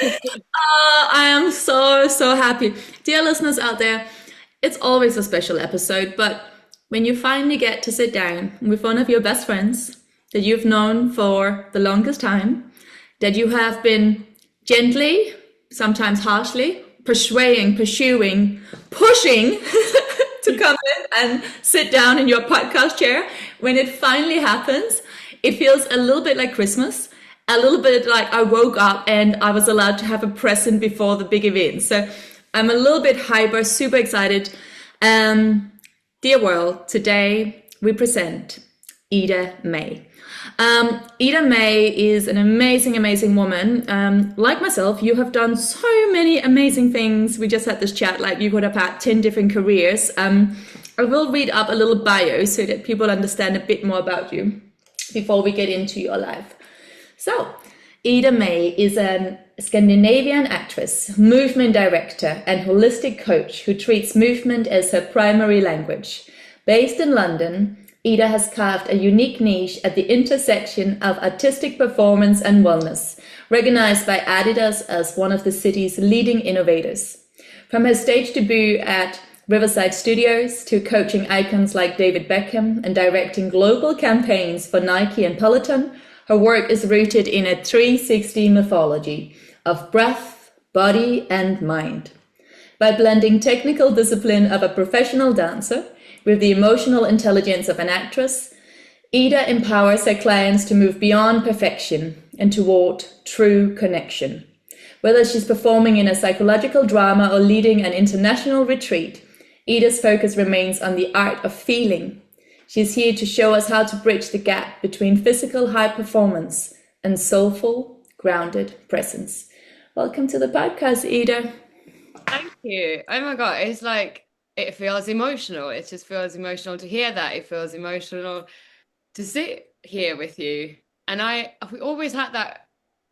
I am so happy. Dear listeners out there, it's always a special episode, but when you finally get to sit down with one of your best friends that you've known for the longest time, that you have been gently, sometimes harshly, persuading, pursuing, pushing to come in and sit down in your podcast chair, when it finally happens, it feels a little bit like Christmas, a little bit like I woke up and I was allowed to have a present before the big event. So I'm a little bit hyper, super excited. Dear world, today we present Ida May. Ida May is an amazing woman. Like myself, you have done so many amazing things. We just had this chat, like you could have had 10 different careers. I will read up a little bio so that people understand a bit more about you before we get into your life. So, Ida May is a Scandinavian actress, movement director, and holistic coach who treats movement as her primary language. Based in London, Ida has carved a unique niche at the intersection of artistic performance and wellness, recognized by Adidas as one of the city's leading innovators. From her stage debut at Riverside Studios to coaching icons like David Beckham and directing global campaigns for Nike and Peloton, her work is rooted in a 360 mythology of breath, body, and mind. By blending technical discipline of a professional dancer with the emotional intelligence of an actress, Ida empowers her clients to move beyond perfection and toward true connection. Whether she's performing in a psychological drama or leading an international retreat, Ida's focus remains on the art of feeling. She's here to show us how to bridge the gap between physical high performance and soulful, grounded presence. Welcome to the podcast, Ida. Thank you. Oh my God, it's like it feels emotional. It just feels emotional to hear that. It feels emotional to sit here with you. And we always had that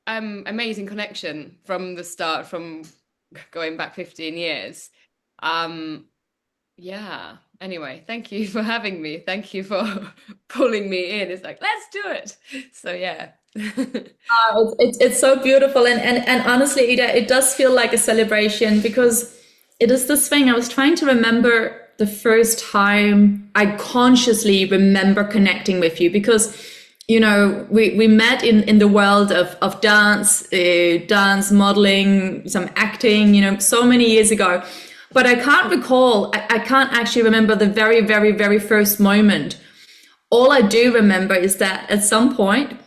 amazing connection from the start, from going back 15 years. Yeah. Anyway, thank you for having me. Thank you for pulling me in. It's like, let's do it. So yeah. It's so beautiful. And honestly, Ida, it does feel like a celebration because it is this thing. I was trying to remember the first time I consciously remember connecting with you because, you know, we met in the world of dance, dance, modeling, some acting, you know, so many years ago. But I can't recall, I can't actually remember the very first moment. All I do remember is that at some point,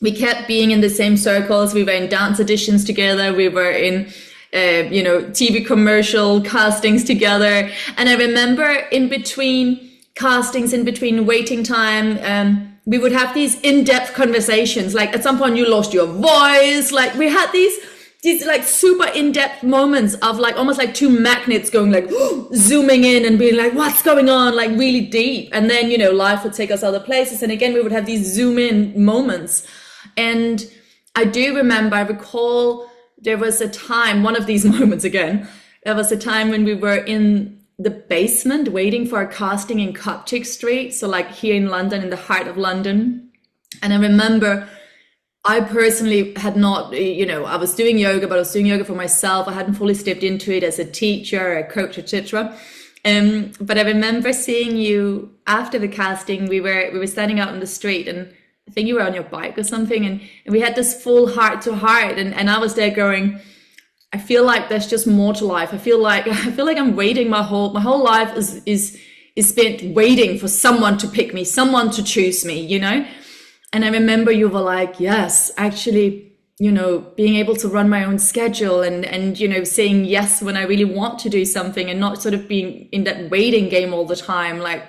we kept being in the same circles. We were in dance auditions together. We were in, TV commercial castings together. And I remember in between castings, in between waiting time, we would have these in-depth conversations. Like at some point you lost your voice. Like we had these like super in-depth moments of like almost like two magnets going like zooming in and being like, what's going on? Like really deep. And then, you know, life would take us other places. And again, we would have these zoom in moments. And I recall there was a time, one of these moments again, there was a time when we were in the basement waiting for a casting in Coptic Street. So like here in London, in the heart of London. And I remember I personally had not, I was doing yoga, but I was doing yoga for myself. I hadn't fully stepped into it as a teacher, a coach, etc. But I remember seeing you after the casting. We were standing out on the street, and I think you were on your bike or something, and we had this full heart to heart, and I was there going, I feel like there's just more to life. I feel like I'm waiting. My whole life is spent waiting for someone to pick me, someone to choose me, you know. And I remember you were like, yes, actually, you know, being able to run my own schedule and you know, saying yes when I really want to do something and not sort of being in that waiting game all the time. Like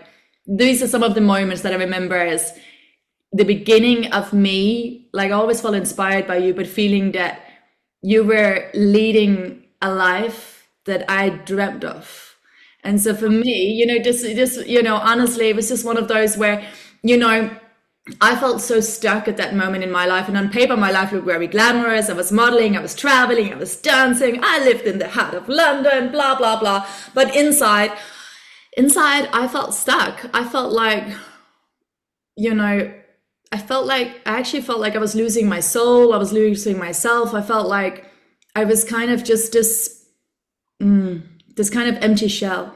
these are some of the moments that I remember as the beginning of me. Like I always felt inspired by you, but feeling that you were leading a life that I dreamt of. And so for me, you know, this, you know, honestly, it was just one of those where, you know, I felt so stuck at that moment in my life, and on paper my life looked very glamorous. I was modeling, I was traveling, I was dancing, I lived in the heart of London, blah blah blah. But inside I felt stuck. I felt like, you know, I actually felt like I was losing my soul, I was losing myself. I felt like I was kind of just this kind of empty shell.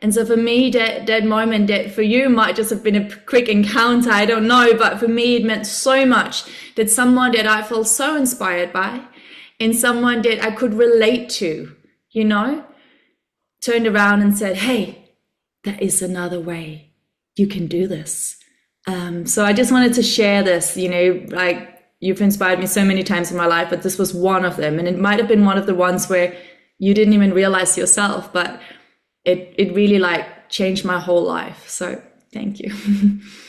And so for me, that moment, that for you might just have been a quick encounter, I don't know, but for me, it meant so much that someone that I felt so inspired by and someone that I could relate to, you know, turned around and said, hey, there is another way. You can do this. So I just wanted to share this, you know, like you've inspired me so many times in my life, but this was one of them. And it might have been one of the ones where you didn't even realize yourself, but it really like changed my whole life. So thank you.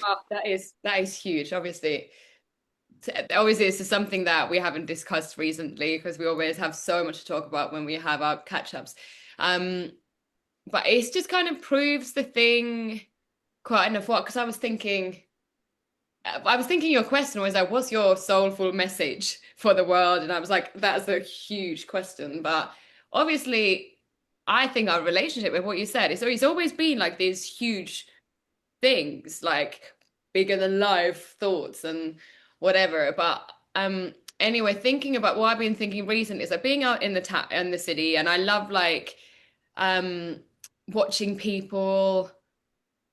Oh, that is huge. Obviously, this is something that we haven't discussed recently because we always have so much to talk about when we have our catch-ups. But it just kind of proves the thing quite enough. What? Because I was thinking your question was like, what's your soulful message for the world? And I was like, that's a huge question. But obviously, I think our relationship with what you said is it's always been like these huge things, like bigger than life thoughts and whatever. But anyway, thinking about what I've been thinking recently is like being out in the city, and I love like watching people,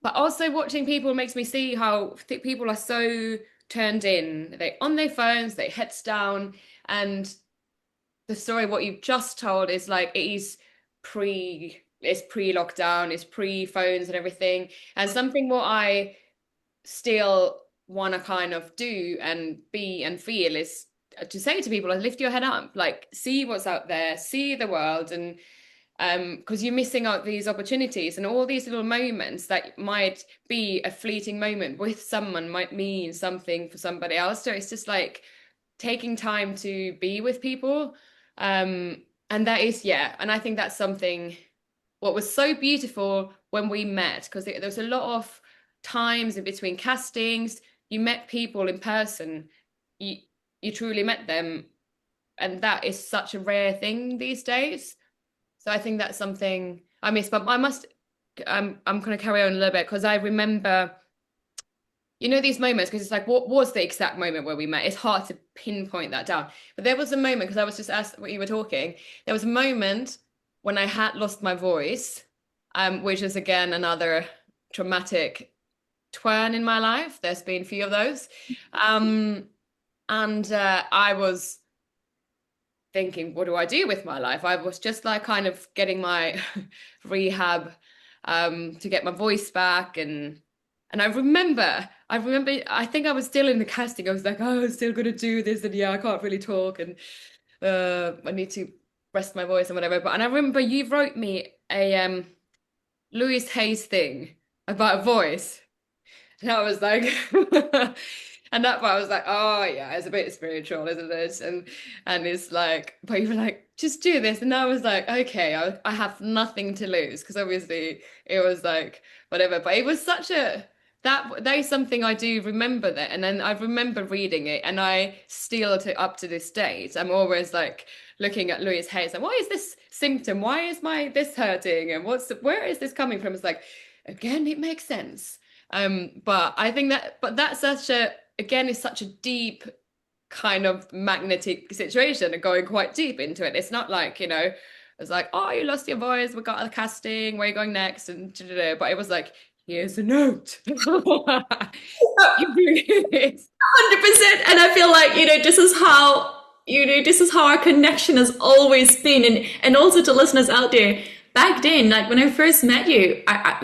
but also watching people makes me see how people are so turned in. They on their phones, they heads down, and the story what you've just told is like it's pre-lockdown, it's pre-phones and everything. And something what I still want to kind of do and be and feel is to say to people, like, lift your head up, like see what's out there, see the world, and because you're missing out these opportunities, and all these little moments that might be a fleeting moment with someone might mean something for somebody else. So it's just like taking time to be with people. And that is, yeah, and I think that's something what was so beautiful when we met, because there was a lot of times in between castings, you met people in person, you truly met them, and that is such a rare thing these days. So I think that's something I miss. But I'm going to carry on a little bit because I remember, you know, these moments, because it's like, what was the exact moment where we met? It's hard to pinpoint that down. But there was a moment, because I was just asked what you were talking, there was a moment when I had lost my voice, which is again another traumatic turn in my life. There's been a few of those. And I was thinking, what do I do with my life? I was just like kind of getting my rehab to get my voice back, and I remember, I think I was still in the casting. I was like, oh, I'm still gonna do this, and yeah, I can't really talk, and I need to rest my voice and whatever. And I remember you wrote me a Louise Hay's thing about a voice, and I was like, and that part I was like, oh yeah, it's a bit spiritual, isn't it? And it's like, but you were like, just do this, and I was like, okay, I have nothing to lose, because obviously it was like whatever, but it was such a that is something I do remember that. And then I remember reading it, and I still up to this date, I'm always like looking at Louise Hay, and why is this symptom? Why is this hurting? And where is this coming from? It's like, again, it makes sense. But I think that's it's such a deep kind of magnetic situation, and going quite deep into it. It's not like, you know, it's like, oh, you lost your voice, we got a casting, where are you going next? And but it was like, here's a note. 100%. And I feel like, you know, this is how our connection has always been. And also to listeners out there, back then, like when I first met you, I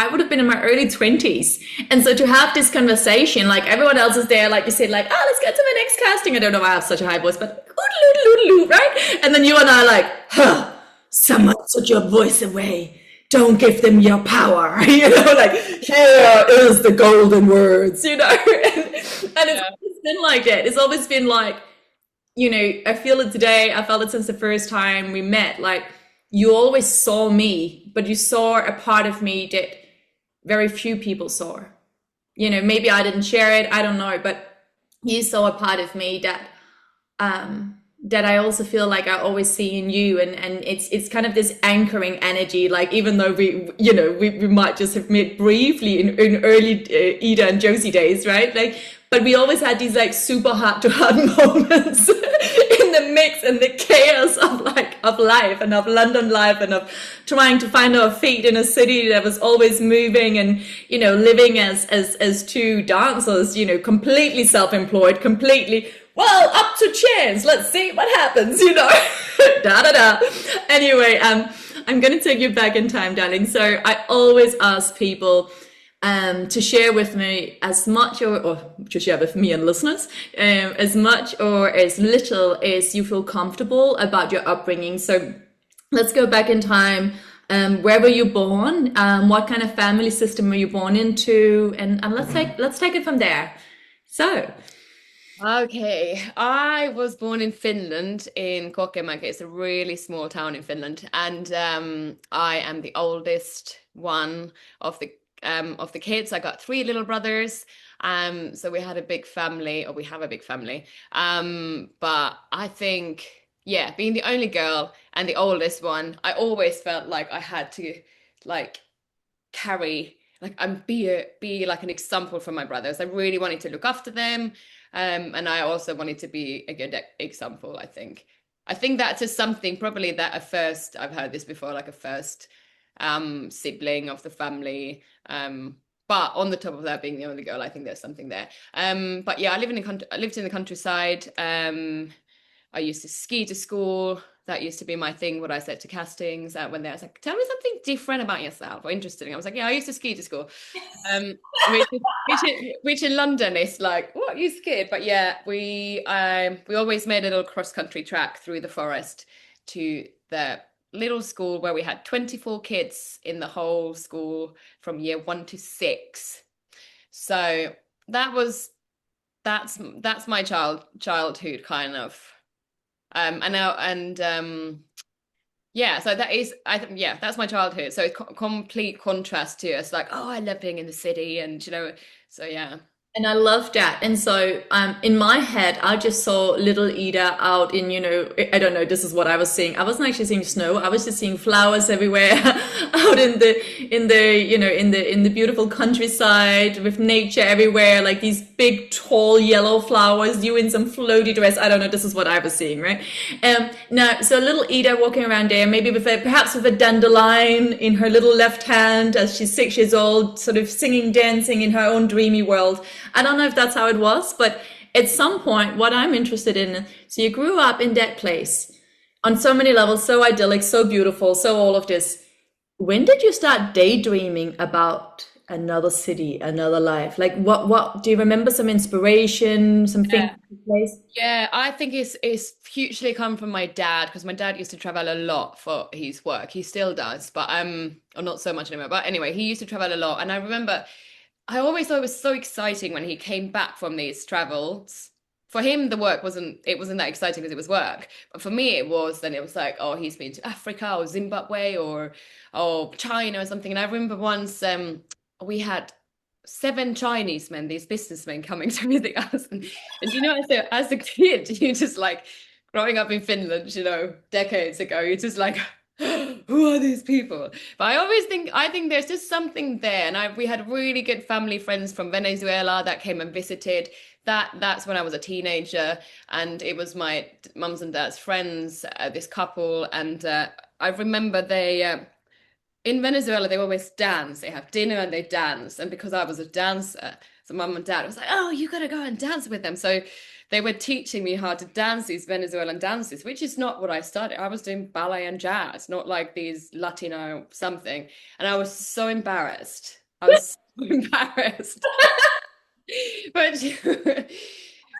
would have been in my early 20s. And so to have this conversation, like everyone else is there, like you said, like, oh, let's get to the next casting. I don't know why I have such a high voice, but right? And then you and I are like, huh, someone took your voice away. Don't give them your power. You know, like, here is the golden words, you know? And it's always been like that. It's always been like, you know, I feel it today. I felt it since the first time we met. Like, you always saw me, but you saw a part of me that very few people saw. You know, maybe I didn't share it, I don't know, but you saw a part of me that that I also feel like I always see in you, and it's kind of this anchoring energy. Like even though we might just have met briefly in early Ida and Josie days, right? Like, but we always had these like super heart to heart moments in the mix and the chaos of like of life and of London life and of trying to find our feet in a city that was always moving, and living as two dancers, completely self-employed, completely well, up to chance. Let's see what happens, da da da. Anyway, I'm going to take you back in time, darling. So I always ask people to share with me as much, or to share with me and listeners, as much or as little as you feel comfortable about your upbringing. So let's go back in time. Where were you born? What kind of family system were you born into? And let's take it from there. So. Okay, I was born in Finland in Kokemäki. It's a really small town in Finland, and I am the oldest one of the kids. I got three little brothers. So we had a big family, or we have a big family. But I think, yeah, being the only girl and the oldest one, I always felt like I had to like carry like and be like an example for my brothers. I really wanted to look after them. And I also wanted to be a good example, I think. I think that's just something probably that a first, I've heard this before, like a first sibling of the family. But on the top of that, being the only girl, I think there's something there. But yeah, I lived in the countryside. I used to ski to school. That used to be my thing, what I said to castings when they was like, tell me something different about yourself or interesting. I was like, yeah, I used to ski to school. Um, which in London is like, what, you skied? But yeah, we always made a little cross-country track through the forest to the little school where we had 24 kids in the whole school from year 1 to 6. So that's my childhood kind of. And now yeah, so that is yeah, that's my childhood. So it's complete contrast to us like, oh, I love being in the city, and so yeah. And I love that. And so, in my head, I just saw little Ida out in, I don't know, this is what I was seeing. I wasn't actually seeing snow. I was just seeing flowers everywhere out in the beautiful countryside with nature everywhere, like these big, tall, yellow flowers, you in some floaty dress. I don't know. This is what I was seeing, right? Now, so little Ida walking around there, maybe perhaps with a dandelion in her little left hand as she's 6 years old, sort of singing, dancing in her own dreamy world. I don't know if that's how it was, but at some point, what I'm interested in, so you grew up in that place on so many levels, so idyllic, so beautiful, so all of this. When did you start daydreaming about another city, another life? Like what do you remember some inspiration, something Yeah. place? Yeah, I think it's hugely come from my dad because my dad used to travel a lot for his work. He still does, but or not so much anymore. But anyway, he used to travel a lot, and I remember I always thought it was so exciting when he came back from these travels. For him, the work wasn't that exciting because it was work. But for me, it was. Then it was like, oh, he's been to Africa or Zimbabwe or China or something. And I remember once we had 7 Chinese men, these businessmen, coming to visit us. And as a kid, you just like growing up in Finland, decades ago, you're just like, who are these people? But I think there's just something there. And we had really good family friends from Venezuela that came and visited. That's when I was a teenager, and it was my mum's and dad's friends, this couple, and I remember they in Venezuela, they always dance. They have dinner and they dance. And because I was a dancer, so mum and dad was like, oh, you gotta go and dance with them. So they were teaching me how to dance these Venezuelan dances, which is not what I studied. I was doing ballet and jazz, not like these Latino something. And I was so embarrassed. I was so embarrassed. But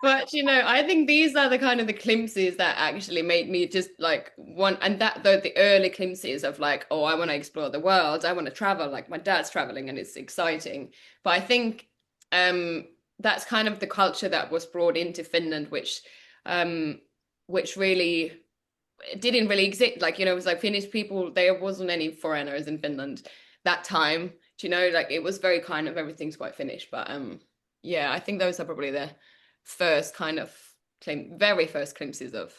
but I think these are the kind of the glimpses that actually made me just like want, and that though the early glimpses of like, oh, I want to explore the world, I want to travel, like my dad's traveling and it's exciting. But I think that's kind of the culture that was brought into Finland, which really didn't really exist. Like, it was like Finnish people, there wasn't any foreigners in Finland that time. Like it was very kind of everything's quite Finnish. But yeah, I think those are probably the first kind of very first glimpses of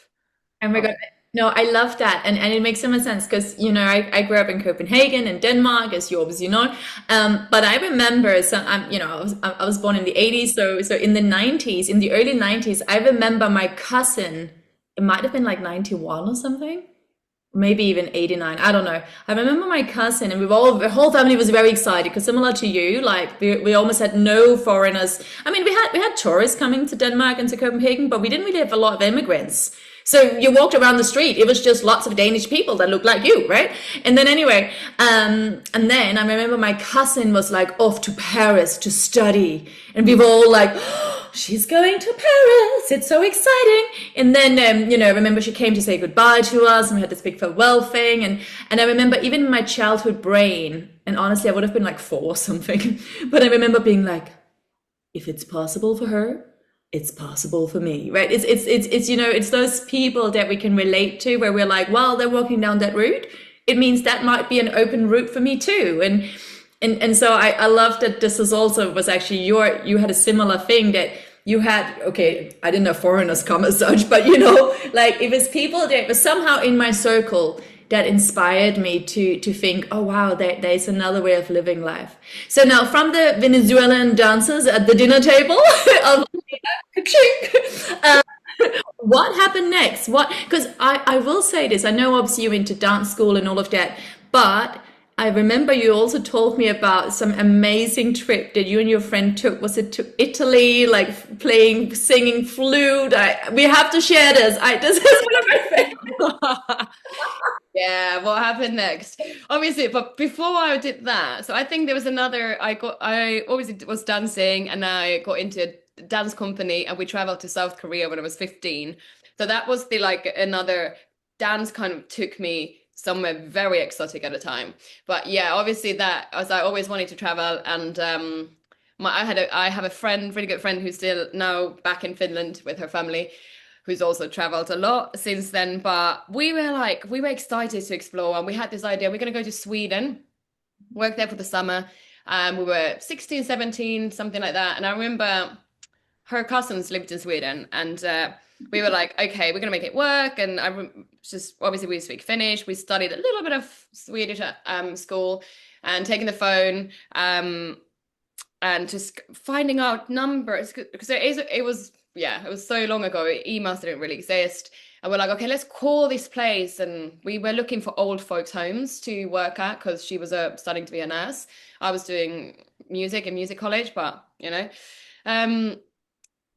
Oh my Oh, God. No, I love that. And it makes so much sense because, I grew up in Copenhagen and Denmark, as you obviously know. But I remember, so I was born in the 80s. So in the 90s, in the early 90s, I remember my cousin, it might have been like 91 or something, maybe even 89. I don't know. I remember my cousin, and the whole family was very excited because, similar to you, like we almost had no foreigners. I mean, we had tourists coming to Denmark and to Copenhagen, but we didn't really have a lot of immigrants. So you walked around the street, it was just lots of Danish people that looked like you, right? And then anyway, and then I remember my cousin was like off to Paris to study, and we were all like, oh, she's going to Paris, it's so exciting. And then, I remember she came to say goodbye to us, and we had this big farewell thing. And I remember even in my childhood brain, and honestly, I would have been like 4 or something, but I remember being like, if it's possible for her, it's possible for me, right? It's those people that we can relate to, where we're like, well, they're walking down that route, it means that might be an open route for me too. And so I love that this is also was actually you had a similar thing that you had. Okay, I didn't know foreigners come as such, but like it was people that were somehow in my circle that inspired me to think, oh wow, there's another way of living life. So now, from the Venezuelan dancers at the dinner table of what happened next? What? Because I will say this. I know obviously you went to dance school and all of that, but I remember you also told me about some amazing trip that you and your friend took. Was it to Italy, like playing, singing flute? We have to share this. This is one of my favorites. yeah, what happened next? Obviously, but before I did that, so I think there was another. I always was dancing, and I got into a dance company, and we traveled to South Korea when I was 15. So that was the like another dance kind of took me somewhere very exotic at a time. But yeah, obviously that as I always wanted to travel, and I have a friend, really good friend, who's still now back in Finland with her family, who's also traveled a lot since then. But we were excited to explore, and we had this idea we're going to go to Sweden, work there for the summer. We were 16, 17, something like that. And I remember her cousins lived in Sweden, and we were like, okay, we're going to make it work. And just obviously we speak Finnish. We studied a little bit of Swedish at school, and taking the phone and just finding out numbers, because it was, yeah, it was so long ago. Emails didn't really exist. And we're like, okay, let's call this place. And we were looking for old folks' homes to work at, because she was studying to be a nurse. I was doing music in music college, but Um,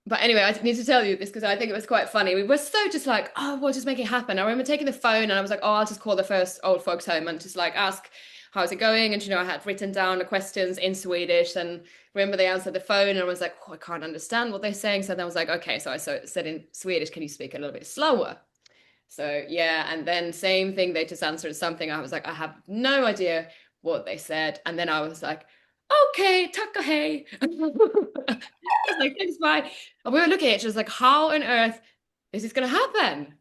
but anyway, I need to tell you this because I think it was quite funny. We were so just like, oh, we'll just make it happen. I remember taking the phone, and I was like, oh, I'll just call the first old folks home and just like ask, how's it going? And I had written down the questions in Swedish, and remember they answered the phone, and I was like, oh, I can't understand what they're saying. So then I was like, okay, so I said in Swedish, can you speak a little bit slower? So yeah, and then same thing, they just answered something. I was like, I have no idea what they said. And then I was like, okay, taka hey. I was like, thanks, bye. And we were looking at each other like, how on earth is this gonna happen?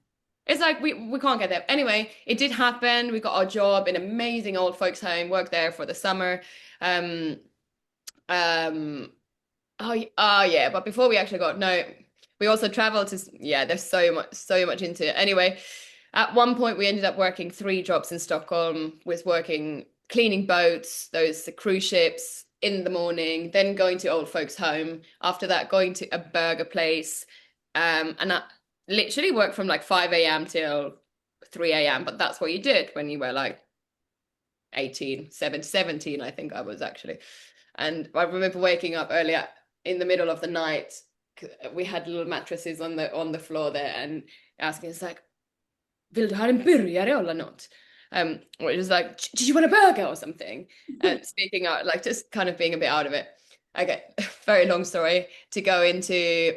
It's like we can't get there. Anyway, it did happen. We got our job in amazing old folks home, worked there for the summer. Um, um, oh yeah, but before we actually got no, we also traveled to, yeah, there's so much into it. Anyway, at one point we ended up working 3 jobs in Stockholm, with working cleaning boats, those cruise ships in the morning, then going to old folks home, after that going to a burger place, and I literally worked from like 5 a.m. till 3 a.m. But that's what you did when you were like 18, 17, I think I was actually. And I remember waking up earlier in the middle of the night. We had little mattresses on the floor there, and asking us like, vill du ha en burgare eller något? Or it was like, did you want a burger or something? And speaking out, like just kind of being a bit out of it. Okay, very long story to go into.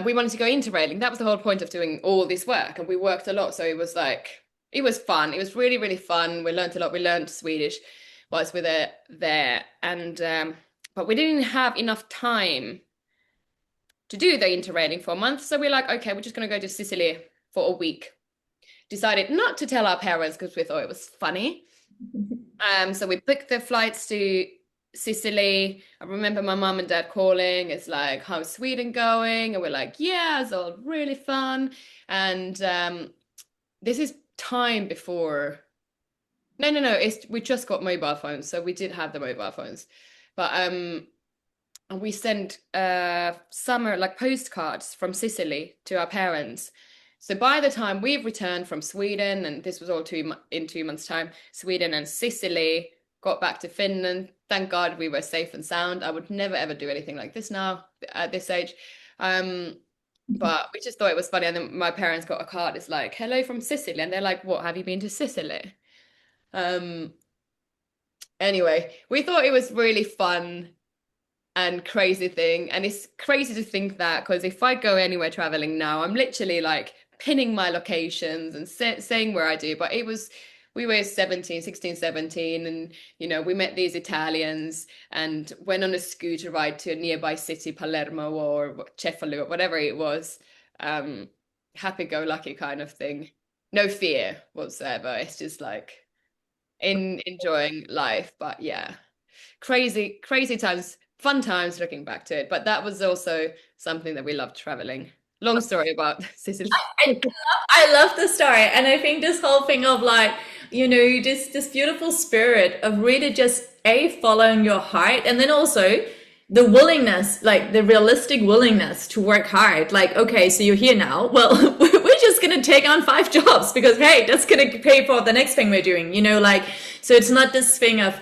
We wanted to go into railing. That was the whole point of doing all this work, and we worked a lot. So it was like, it was fun. It was really, really fun. We learned a lot. We learned Swedish whilst we were there, and but we didn't have enough time to do the interrailing for a month. So we're like, okay, we're just going to go to Sicily for a week. Decided not to tell our parents because we thought it was funny. So we booked the flights to Sicily. I remember my mum and dad calling. It's like, how's Sweden going? And we're like, yeah, it's all really fun. And this is time before. No. We just got mobile phones, so we did have the mobile phones, but and we sent summer like postcards from Sicily to our parents. So by the time we've returned from Sweden, and this was all in 2 months' time, Sweden and Sicily got back to Finland. Thank God we were safe and sound. I would never ever do anything like this now at this age. But we just thought it was funny. And then my parents got a card. It's like, hello from Sicily. And they're like, what, have you been to Sicily? Anyway, we thought it was really fun and crazy thing. And it's crazy to think that, because if I go anywhere traveling now, I'm literally like pinning my locations and saying where I do. But we were 16, 17, and we met these Italians and went on a scooter ride to a nearby city, Palermo or Cefalù or whatever it was. Happy-go-lucky kind of thing. No fear whatsoever. It's just like enjoying life. But yeah, crazy times, fun times looking back to it. But that was also something that we loved, traveling. Long story about Sicily. I love the story, and I think this whole thing of like, this beautiful spirit of really just following your heart, and then also the willingness, like the realistic willingness to work hard. Like, okay, so you're here now. Well, we're just gonna take on 5 jobs because hey, that's gonna pay for the next thing we're doing. Like, so it's not this thing of.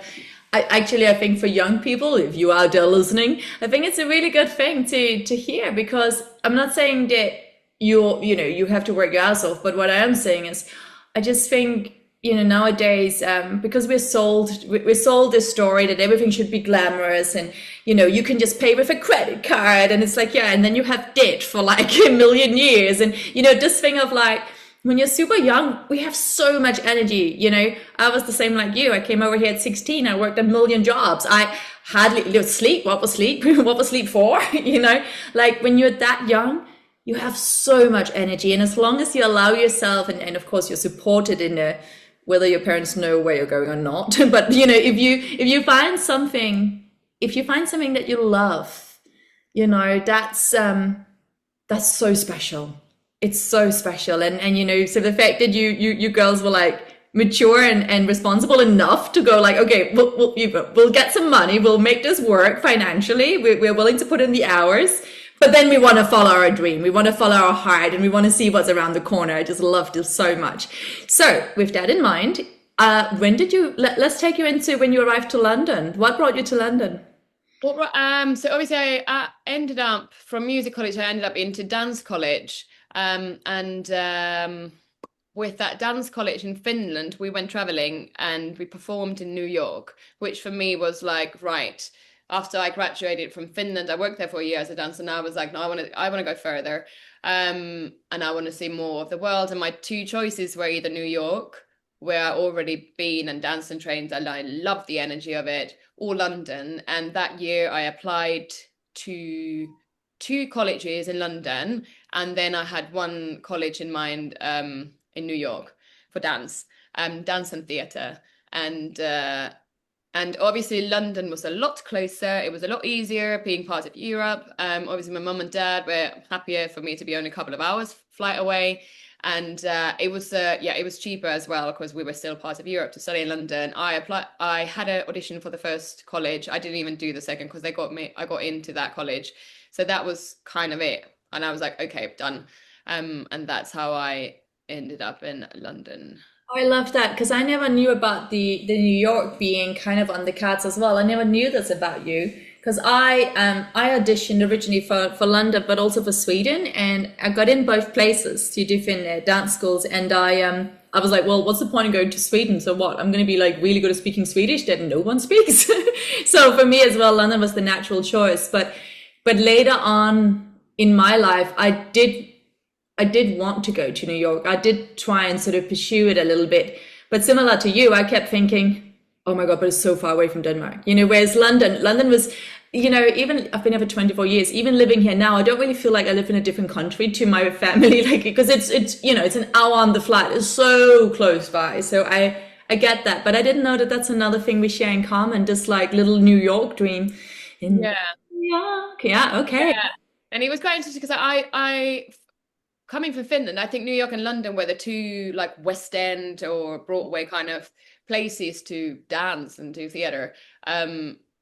I think for young people, if you are there listening, I think it's a really good thing to hear, because I'm not saying that you have to work your ass off, but what I am saying is, I just think, nowadays, because we're sold this story that everything should be glamorous, and you can just pay with a credit card, and it's like, yeah, and then you have debt for like a million years, and this thing of like, when you're super young, we have so much energy. I was the same like you. I came over here at 16. I worked a million jobs. I hardly sleep. What was sleep? What was sleep for? Like when you're that young, you have so much energy. And as long as you allow yourself, and of course you're supported in whether your parents know where you're going or not. But if you find something, that you love, that's so special. It's so special. And so the fact that you girls were like mature and responsible enough to go like, okay, we'll get some money, we'll make this work financially, we're willing to put in the hours, but then we want to follow our dream, we want to follow our heart, and we want to see what's around the corner. I just loved it so much. So with that in mind, when did let's take you into when you arrived to London. What brought you to London? Well, so obviously I ended up from music college, I ended up into dance college. With that dance college in Finland, we went traveling and we performed in New York, which for me was like, right, after I graduated from Finland, I worked there for a year as a dancer, and I was like, no, I want to go further. And I want to see more of the world. And my 2 choices were either New York, where I already been and danced and trained, and I loved the energy of it, or London. And that year I applied to 2 colleges in London, and then I had 1 college in mind in New York for dance and theatre. And obviously London was a lot closer. It was a lot easier being part of Europe. Obviously my mum and dad were happier for me to be only a couple of hours flight away. And it was cheaper as well, because we were still part of Europe, to study in London. I had an audition for the first college. I didn't even do the second because I got into that college. So that was kind of it. And I was like, okay, done. And that's how I ended up in London. I love that, because I never knew about the New York being kind of on the cards as well. I never knew this about you, because I auditioned originally for London, but also for Sweden, and I got in both places to different dance schools. And I was like, well, what's the point of going to Sweden? So what? I'm going to be like really good at speaking Swedish that no one speaks. So for me as well, London was the natural choice. But later on in my life, I did want to go to New York. I did try and sort of pursue it a little bit. But similar to you, I kept thinking, oh my God, but it's so far away from Denmark. Whereas London was, even I've been here for 24 years, even living here now, I don't really feel like I live in a different country to my family, like, because it's an hour on the flight. It's so close by. So I I get that, but I didn't know that that's another thing we share in common, this like little New York dream. In Yeah. New York. Yeah, okay. Yeah. And it was quite interesting because coming from Finland, I think New York and London were the two like West End or Broadway kind of places to dance and do theater.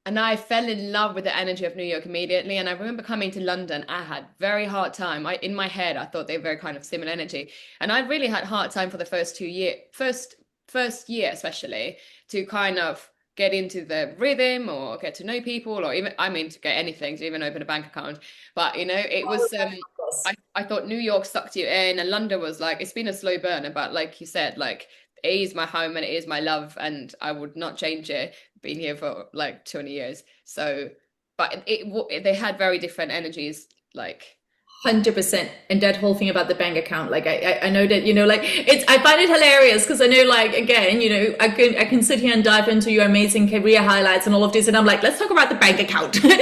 And I fell in love with the energy of New York immediately. And I remember coming to London, I had very hard time. In my head, I thought they were very kind of similar energy. And I really had hard time for the first year especially to kind of get into the rhythm or get to know people or even, I mean, to get anything, to even open a bank account. But you know, it was I thought New York sucked you in, and London was like, it's been a slow burner, but like you said, like it is my home and it is my love, and I would not change it. Been here for like 20 years. So, but they had very different energies, like 100%. And that whole thing about the bank account, like I know that, like it's, I find it hilarious because I know, like, again, I can sit here and dive into your amazing career highlights and all of this, and I'm like, let's talk about the bank account. But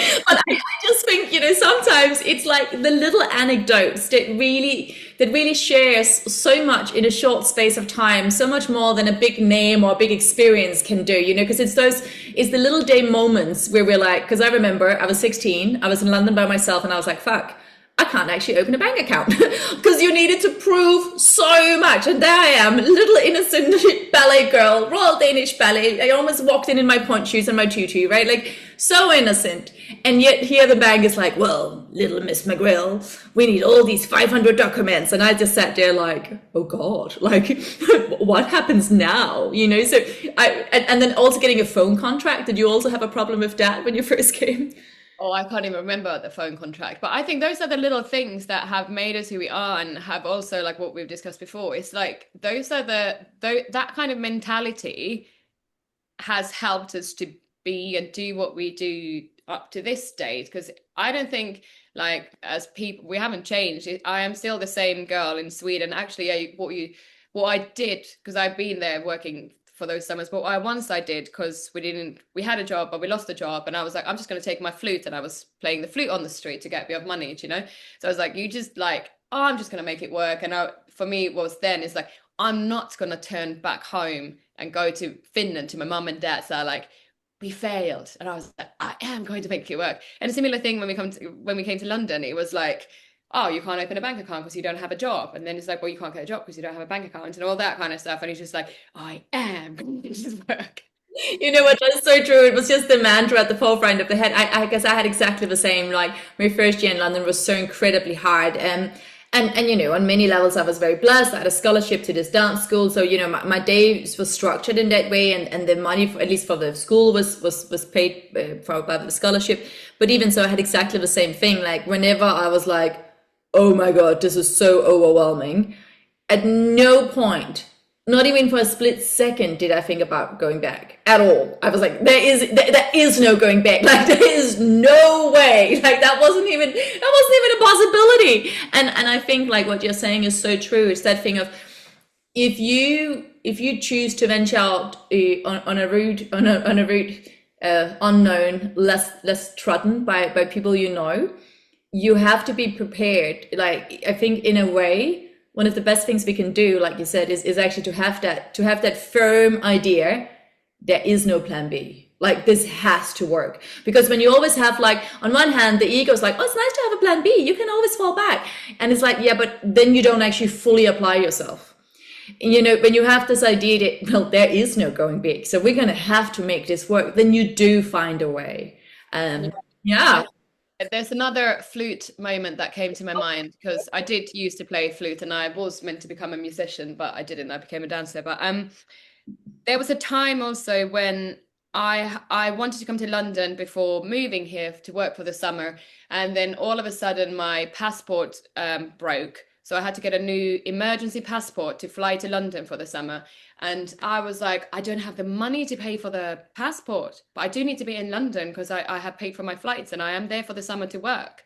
I just think, sometimes it's like the little anecdotes that really shares so much in a short space of time, so much more than a big name or a big experience can do, because it's the little day moments where we're like, because I remember I was 16, I was in London by myself, and I was like, fuck, I can't actually open a bank account because you needed to prove so much. And there I am, little innocent ballet girl, Royal Danish Ballet. I almost walked in my pointe shoes and my tutu, right? Like, so innocent. And yet here the bank is like, well, little Miss McGrill, we need all these 500 documents. And I just sat there like, oh God, like, what happens now? So and then also getting a phone contract. Did you also have a problem with that when you first came? oh, I can't even remember the phone contract. But I think those are the little things that have made us who we are and have also like what we've discussed before. It's like those are that kind of mentality has helped us to be and do what we do up to this date. Because I don't think like as people we haven't changed. I am still the same girl in Sweden. Actually, what I did, because I've been there working for those summers, but I did because we had a job but we lost the job, and I was like, I'm just going to take my flute, and I was playing the flute on the street to get a bit of money. So I was like, you just like, oh, I'm just going to make it work. And for me what was then is like, I'm not going to turn back home and go to Finland to my mum and dad. So like, we failed, and I was like, I am going to make it work. And a similar thing when we came to London, it was like, oh, you can't open a bank account because you don't have a job. And then it's like, well, you can't get a job because you don't have a bank account and all that kind of stuff. And he's just like, I am going to make this work. You know what? That's so true. It was just the mantra at the forefront of the head. I guess I had exactly the same. Like my first year in London was so incredibly hard. And on many levels, I was very blessed. I had a scholarship to this dance school, so my days was structured in that way, and the money, at least for the school, was paid for by the scholarship. But even so, I had exactly the same thing. Like whenever I was like, oh my God, this is so overwhelming. At no point, not even for a split second, did I think about going back at all. I was like, there is no going back. Like there is no way. Like that wasn't even a possibility. And I think like what you're saying is so true. It's that thing of if you choose to venture out on a route unknown, less trodden by people you have to be prepared. Like I think in a way, one of the best things we can do, like you said, is actually to have that firm idea. There is no plan B. Like this has to work. Because when you always have like, on one hand, the ego is like, oh, it's nice to have a plan B. You can always fall back. And it's like, yeah, but then you don't actually fully apply yourself. When you have this idea that, well, there is no going back, so we're going to have to make this work, then you do find a way. Yeah. There's another flute moment that came to my mind because I did used to play flute and I was meant to become a musician, but I didn't. I became a dancer. But there was a time also when I wanted to come to London before moving here to work for the summer, and then all of a sudden my passport broke. So I had to get a new emergency passport to fly to London for the summer. And I was like, I don't have the money to pay for the passport, but I do need to be in London because I have paid for my flights and I am there for the summer to work.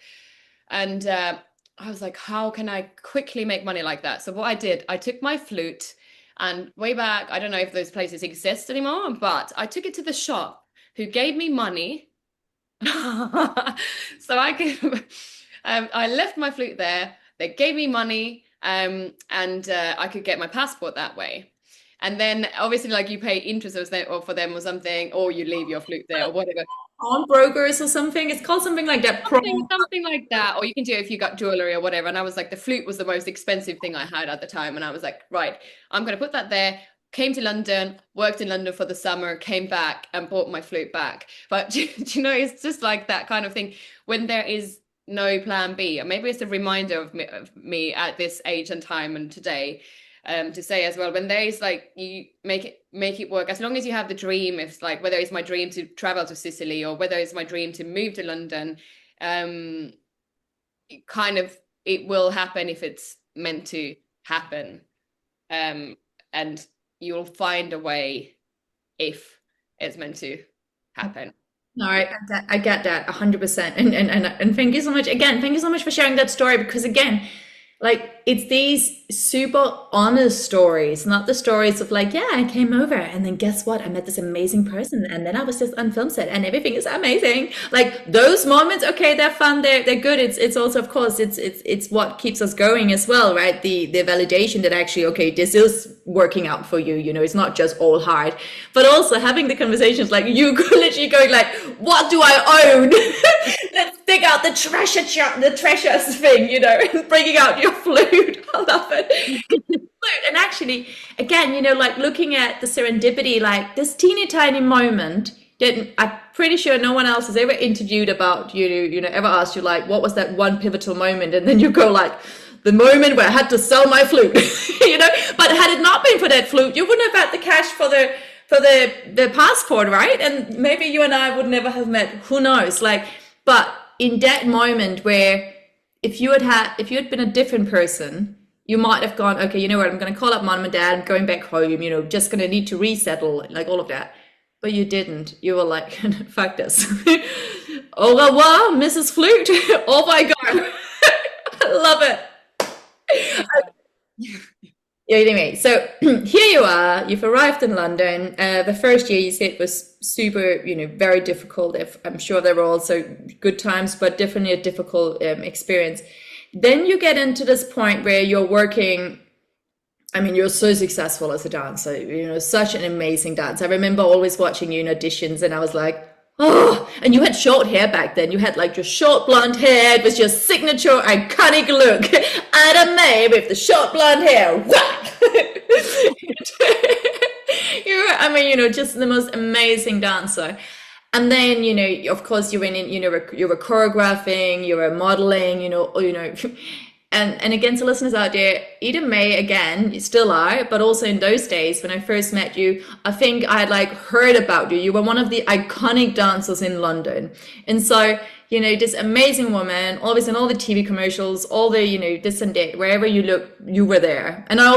And I was like, how can I quickly make money like that? So what I did, I took my flute, and way back, I don't know if those places exist anymore, but I took it to the shop who gave me money. So I left my flute there. They gave me money, and I could get my passport that way. And then obviously like you pay interest or for them or something, or you leave your flute there or whatever. Pawnbrokers or something. It's called something like that. Something like that. Or you can do it if you got jewelry or whatever. And I was like, the flute was the most expensive thing I had at the time. And I was like, right, I'm going to put that there. Came to London, worked in London for the summer, came back and bought my flute back. But do you know, it's just like that kind of thing when there is no plan B. Or maybe it's a reminder of me at this age and time and today, to say as well, when there is like, you make it work as long as you have the dream. If like whether it's my dream to travel to Sicily or whether it's my dream to move to London, it will happen if it's meant to happen, and you'll find a way if it's meant to happen. No, I get that 100%. And thank you so much. Again, thank you so much for sharing that story because again, like it's these super honest stories, not the stories of like, yeah, I came over and then guess what? I met this amazing person and then I was just on film set and everything is amazing. Like those moments, okay, they're fun, they're good. It's also, of course, it's what keeps us going as well, right? The validation that actually, okay, this is working out for you, you know, it's not just all hard, but also having the conversations like you literally going like, what do I own? Let's dig out the treasures thing, you know, and bringing out your flute. I love it. And actually, again, you know, like looking at the serendipity, like this teeny tiny moment that I'm pretty sure no one else has ever interviewed about you know, ever asked you like, what was that one pivotal moment? And then you go like, the moment where I had to sell my flute, you know, but had it not been for that flute, you wouldn't have had the cash for the passport, right? And maybe you and I would never have met, who knows? Like, but in that moment where if you had been a different person, you might have gone, okay, you know what, I'm going to call up mom and dad, I'm going back home, you know, just going to need to resettle, like all of that. But you didn't. You were like, fuck this. Au revoir, Mrs. Flute. Oh my God. I love it. Yeah, anyway, so here you are, you've arrived in London. The first year you said was super, you know, very difficult. If I'm sure there were also good times, but definitely a difficult experience. Then you get into this point where you're working. I mean, you're so successful as a dancer, you know, such an amazing dancer. I remember always watching you in auditions and I was like, oh, and you had short hair back then. You had like your short blonde hair. It was your signature iconic look. Ida May with the short blonde hair. Wow. I mean, you know, just the most amazing dancer. And then, you know, of course, you went in, you know, you were choreographing, you were modeling, you know, and again, to listeners out there, Ida May, again, you still are, but also in those days when I first met you, I think I had like heard about you. You were one of the iconic dancers in London. And so, you know, this amazing woman, always in all the TV commercials, all the, you know, this and that, wherever you look, you were there. And I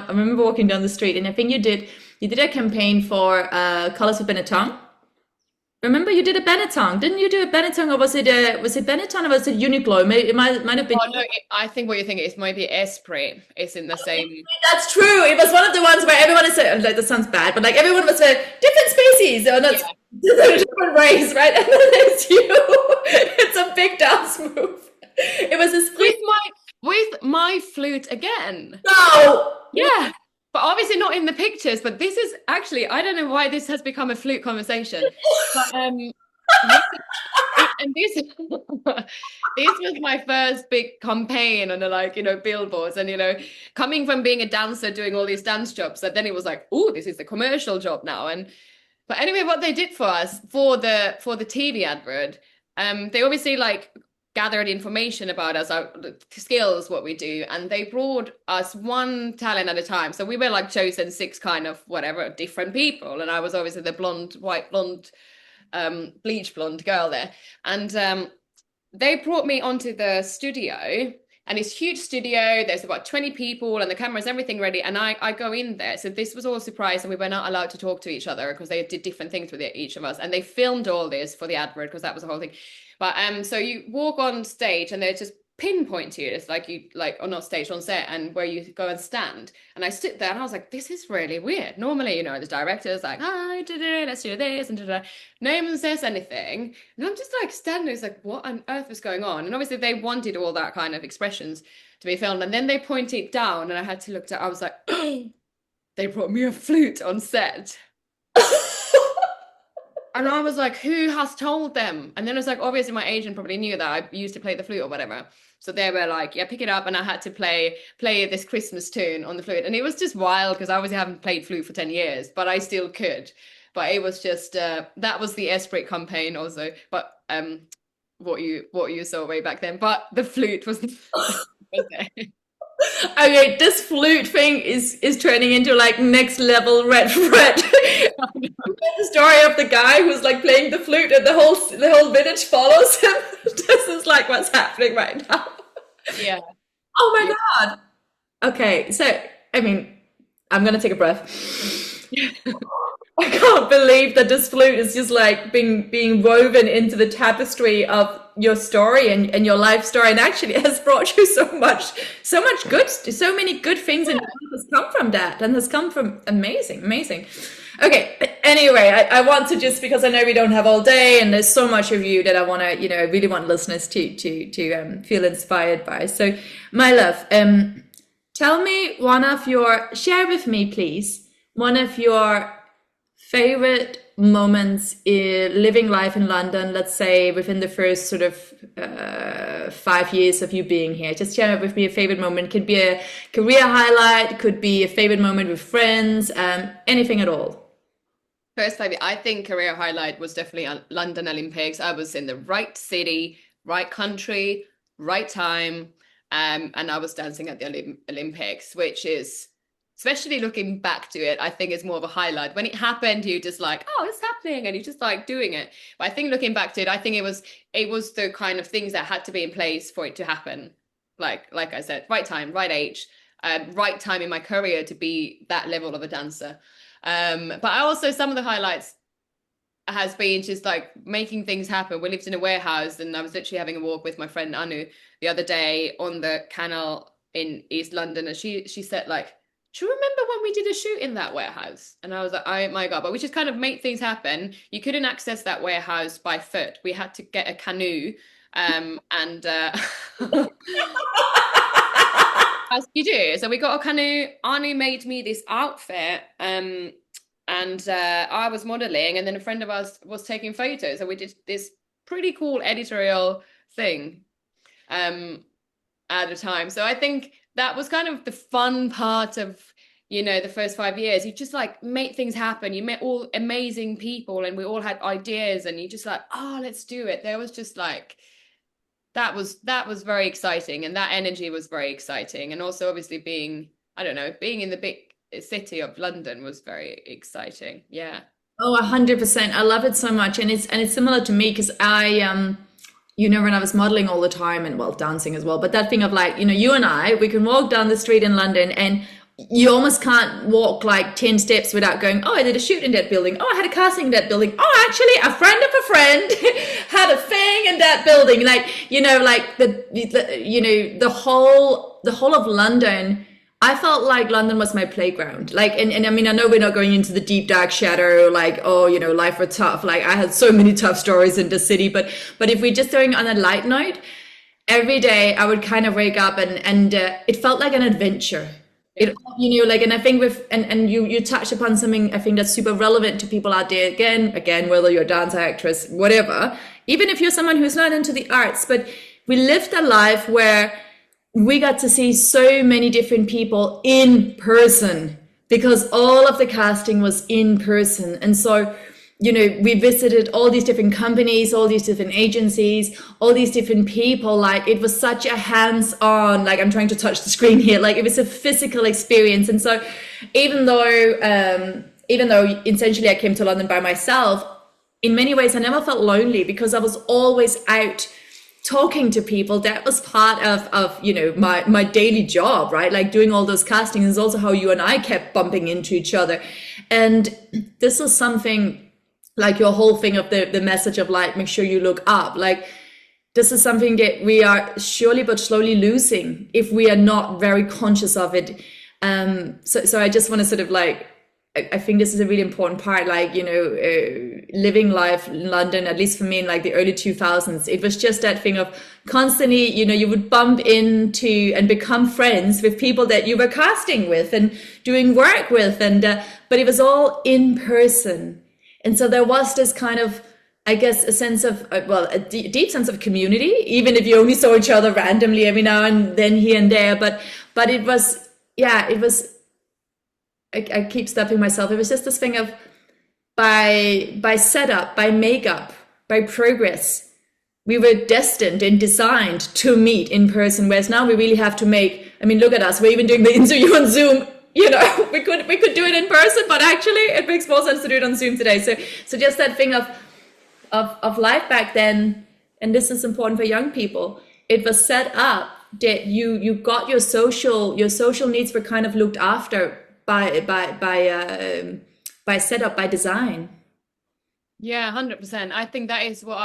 remember walking down the street and I think you did a campaign for Colors of Benetton. Remember you did a Benetton, didn't you do a Benetton, or was it Benetton or was it Uniqlo? Maybe it might have been. Oh no, I think what you're thinking is maybe Esprit. It's in the same. That's true. It was one of the ones where everyone is like, that sounds bad, but like everyone was a different species or not different race, right? And then there's you. It's a big dance move. It was a with my flute again. No. Yeah. But obviously not in the pictures, but this is actually, I don't know why this has become a flute conversation. But and this this was my first big campaign on the, like, you know, billboards, and, you know, coming from being a dancer doing all these dance jobs, and then it was like, oh, this is the commercial job now. And but anyway, what they did for us for the TV advert, they obviously like gathered information about us, our skills, what we do, and they brought us one talent at a time. So we were like chosen 6 kind of whatever different people, and I was obviously the white blonde, bleach blonde girl there. And they brought me onto the studio, and it's huge studio. There's about 20 people, and the cameras, everything ready. And I go in there. So this was all a surprise, and we were not allowed to talk to each other because they did different things with each of us, and they filmed all this for the advert because that was the whole thing. But so you walk on stage and they just pinpoint to you. It's like you or not stage, on set, and where you go and stand. And I stood there and I was like, this is really weird. Normally, you know, the director's like, hi, let's do this, and no one says anything. And I'm just like standing, it's like, what on earth is going on? And obviously they wanted all that kind of expressions to be filmed. And then they pointed down and I had to look down. I was like, they brought me a flute on set. And I was like, who has told them? And then it was like, obviously my agent probably knew that I used to play the flute or whatever. So they were like, yeah, pick it up. And I had to play this Christmas tune on the flute. And it was just wild because I obviously haven't played flute for 10 years, but I still could. But it was just, that was the Esprit campaign also. But what you saw way back then. But the flute was there. Okay, this flute thing is turning into like next level red thread. The story of the guy who's like playing the flute and the whole village follows him. This is like what's happening right now. Yeah. Oh my God. Okay, so I mean, I'm gonna take a breath. I can't believe that this flute is just like being woven into the tapestry of your story and your life story, and actually has brought you so many good things, and has come from that, and has come from amazing. Okay, anyway, I want to, just because I know we don't have all day, and there's so much of you that I want to, I really want listeners to feel inspired by. So, my love, tell me share with me, please, one of your favorite moments in living life in London, let's say within the first sort of 5 years of you being here. Just share with me a favorite moment. Could be a career highlight, could be a favorite moment with friends, anything at all. First, I think career highlight was definitely London Olympics. I was in the right city, right country, right time, and I was dancing at the Olympics, which is, especially looking back to it, I think it's more of a highlight. When it happened, you just like, oh, it's happening, and you're just like doing it. But I think looking back to it, I think it was the kind of things that had to be in place for it to happen. Like I said, right time, right age, right time in my career to be that level of a dancer. But I also, some of the highlights has been just like making things happen. We lived in a warehouse, and I was literally having a walk with my friend Anu the other day on the canal in East London, and she said like, do you remember when we did a shoot in that warehouse? And I was like, oh my God, but we just kind of made things happen. You couldn't access that warehouse by foot. We had to get a canoe, and as you do. So we got a canoe. Anu made me this outfit, and I was modeling, and then a friend of ours was taking photos. So we did this pretty cool editorial thing at the time. So I think that was kind of the fun part of, the first 5 years. You just like make things happen. You met all amazing people, and we all had ideas, and you just like, oh, let's do it. There was just like, that was very exciting, and that energy was very exciting. And also obviously being in the big city of London was very exciting. Yeah. Oh, 100%. I love it so much. And it's similar to me, because I when I was modeling all the time, and well, dancing as well, but that thing of like, you and we can walk down the street in London, and you almost can't walk like 10 steps without going, oh, I did a shoot in that building. Oh, I had a casting in that building. Oh, actually, a friend of a friend had a thing in that building. Like, like the whole of London, I felt like London was my playground. Like, and I mean, I know we're not going into the deep dark shadow, like, oh, life was tough. Like, I had so many tough stories in the city, but if we're just going on a light note, every day I would kind of wake up and it felt like an adventure. It, and I think and you touched upon something I think that's super relevant to people out there, again, whether you're a dancer, actress, whatever, even if you're someone who's not into the arts, but we lived a life where we got to see so many different people in person, because all of the casting was in person. And so, we visited all these different companies, all these different agencies, all these different people. Like, it was such a hands-on, like, I'm trying to touch the screen here, like it was a physical experience. And so even though essentially I came to London by myself, in many ways I never felt lonely, because I was always out talking to people. That was part of my daily job, right? Like, doing all those castings is also how you and I kept bumping into each other. And this is something, like your whole thing of the message of like, make sure you look up. Like, this is something that we are surely but slowly losing if we are not very conscious of it. So I just want to sort of like I think this is a really important part, like, living life in London, at least for me in like the early 2000s, it was just that thing of constantly, you would bump into and become friends with people that you were casting with and doing work with. But it was all in person. And so there was this kind of, I guess, a sense of, a deep sense of community, even if you only saw each other randomly every now and then here and there. But it was, I keep stopping myself. It was just this thing of by setup, by makeup, by progress, we were destined and designed to meet in person. Whereas now we really have to look at us. We're even doing the interview on Zoom. We could do it in person, but actually it makes more sense to do it on Zoom today. So just that thing of life back then, and this is important for young people, it was set up that you got your social needs were kind of looked after by setup, by design. Yeah, 100%. I think that is what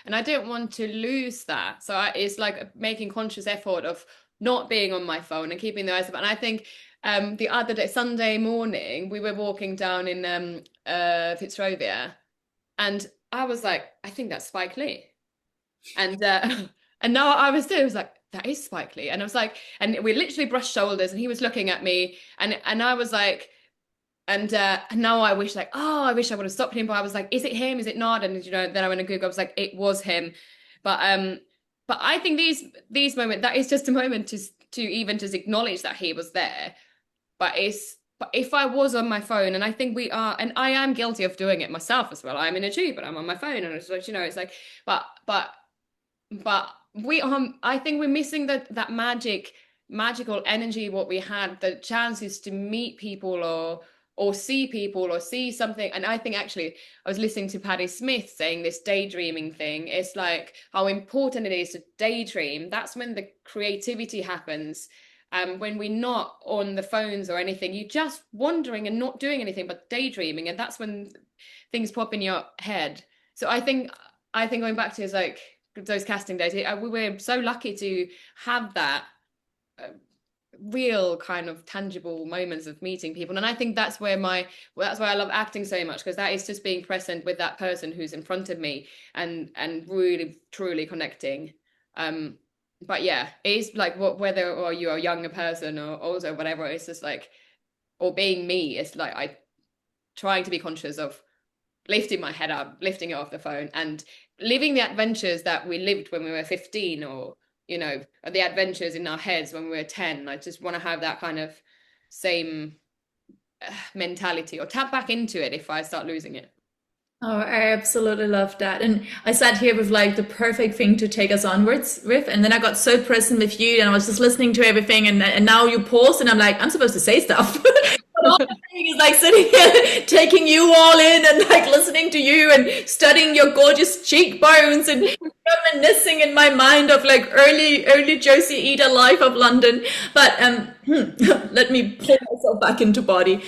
and I don't want to lose that. So it's like making conscious effort of not being on my phone and keeping the eyes up. And I think the other day, Sunday morning, we were walking down in Fitzrovia, and I was like, I think that's Spike Lee. And and now I was like, that is Spike Lee. And I was like, and we literally brushed shoulders, and he was looking at me, and I was like, and now I wish I would have stopped him, but I was like, is it him? Is it not? And then I went to Google, I was like, it was him. But I think these moments, that is just a moment to even just acknowledge that he was there. But if I was on my phone, and I think we are, and I am guilty of doing it myself as well. I'm in a tube, but I'm on my phone, and it's like, it's like, but we are. I think we're missing that magical energy. What we had, the chances to meet people or see people or see something. And I think actually, I was listening to Patti Smith saying this daydreaming thing. It's like how important it is to daydream. That's when the creativity happens. When we're not on the phones or anything, you're just wandering and not doing anything but daydreaming, and that's when things pop in your head. So I think going back to like those casting days, we were so lucky to have that real kind of tangible moments of meeting people. And I think that's why I love acting so much, because that is just being present with that person who's in front of me and really truly connecting. But yeah, it's like whether or you're a younger person or older, whatever, it's just like, or being me, it's like I trying to be conscious of lifting my head up, lifting it off the phone, and living the adventures that we lived when we were 15, or the adventures in our heads when we were 10. I just want to have that kind of same mentality, or tap back into it if I start losing it. Oh, I absolutely love that. And I sat here with like the perfect thing to take us onwards with. And then I got so present with you, and I was just listening to everything. And now you paused, and I'm like, I'm supposed to say stuff. But all I'm doing is like sitting here, taking you all in, and like listening to you and studying your gorgeous cheekbones and reminiscing in my mind of like early Josie Eda life of London. But let me pull myself back into body.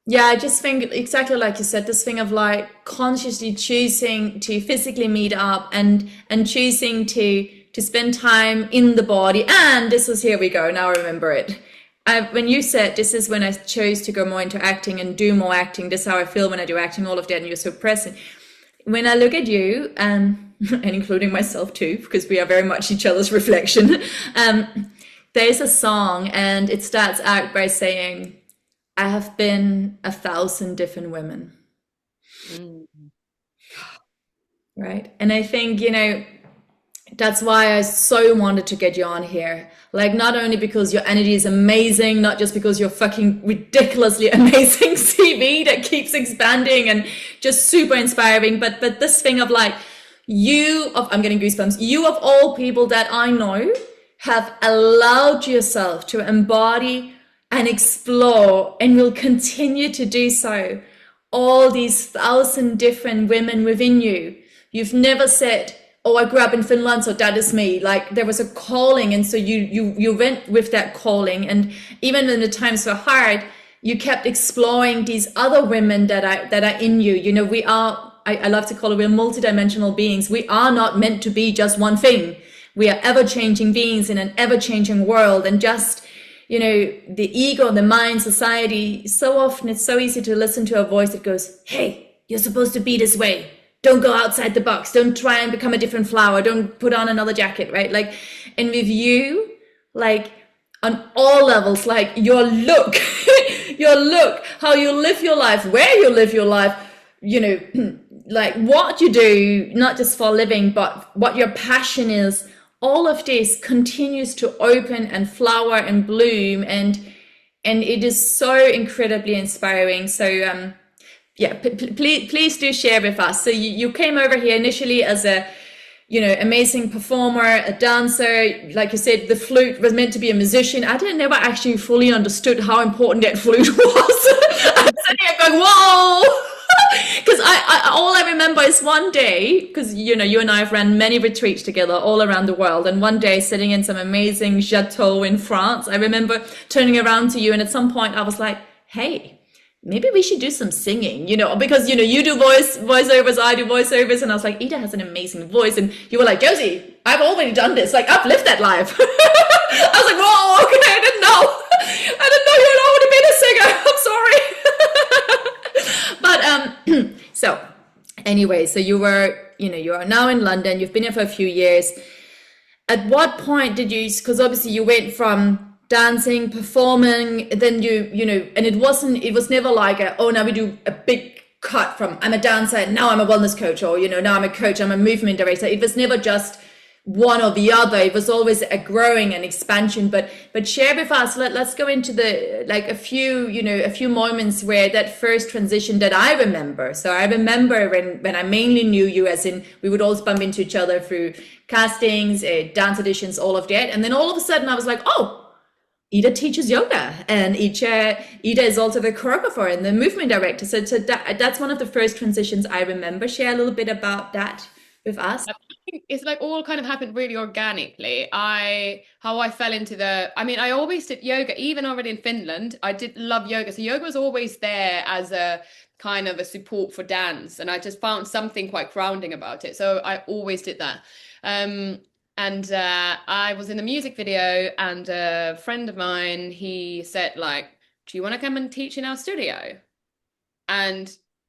Yeah, I just think exactly like you said, this thing of like consciously choosing to physically meet up and choosing to spend time in the body. And this was, here we go, now I remember it. When you said this is when I chose to go more into acting and do more acting, this is how I feel when I do acting, all of that, and you're so present. When I look at you, and including myself too, because we are very much each other's reflection, there's a song, and it starts out by saying, I have been 1,000 different women. Right. And I think, that's why I so wanted to get you on here. Like, not only because your energy is amazing, not just because you're fucking ridiculously amazing CV that keeps expanding and just super inspiring, but this thing of like, I'm getting goosebumps, you of all people that I know have allowed yourself to embody and explore, and will continue to do so, all these 1,000 different women within you. You've never said, oh, I grew up in Finland, so that is me. Like, there was a calling, and so you went with that calling. And even when the times were hard, you kept exploring these other women that are in you. We are, I love to call it, we're multidimensional beings. We are not meant to be just one thing. We are ever-changing beings in an ever-changing world, and just you know, the ego, the mind, society, so often it's so easy to listen to a voice that goes, hey, you're supposed to be this way. Don't go outside the box. Don't try and become a different flower. Don't put on another jacket, right? Like, and with you, like on all levels, like your look, your look, how you live your life, where you live your life, you know, like what you do, not just for a living, but what your passion is, all of this continues to open and flower and bloom, and it is so incredibly inspiring. So yeah, please do share with us. So you came over here initially as a, you know, amazing performer, a dancer. Like you said, the flute was meant to be a musician. I didn't never actually fully understood how important that flute was. I'm sitting here going, whoa! Because all I remember is one day, because you know, you and I have ran many retreats together all around the world, and one day sitting in some amazing chateau in France, I remember turning around to you, and at some point I was like, hey, maybe we should do some singing, you know, because you know, you do voiceovers, I do voiceovers, and I was like, Ida has an amazing voice, and you were like, Josie, I've already done this, like I've lived that life. I was like, whoa, okay, I didn't know you would already been a singer. I'm sorry. But so anyway, so you were, you know, you are now in London, you've been here for a few years. At what point did you, because obviously you went from dancing, performing, then you know, and it was never like oh, now we do a big cut from I'm a dancer and now I'm a wellness coach, or you know, now I'm a coach, I'm a movement director. It was never just one or the other. It was always a growing and expansion. But share with us, let's go into the, like a few moments where that first transition that I remember. So I remember when I mainly knew you, as in we would always bump into each other through castings, dance auditions, all of that, and then all of a sudden I was like, oh, Ida teaches yoga, and Ida is also the choreographer and the movement director. So that's one of the first transitions I remember. Share a little bit about that with us. I think it's like all kind of happened really organically. How I fell into I mean, I always did yoga, even already in Finland. I did love yoga. So yoga was always there as a kind of a support for dance. And I just found something quite grounding about it. So I always did that. And I was in a music video, and a friend of mine, he said, like, do you want to come and teach in our studio?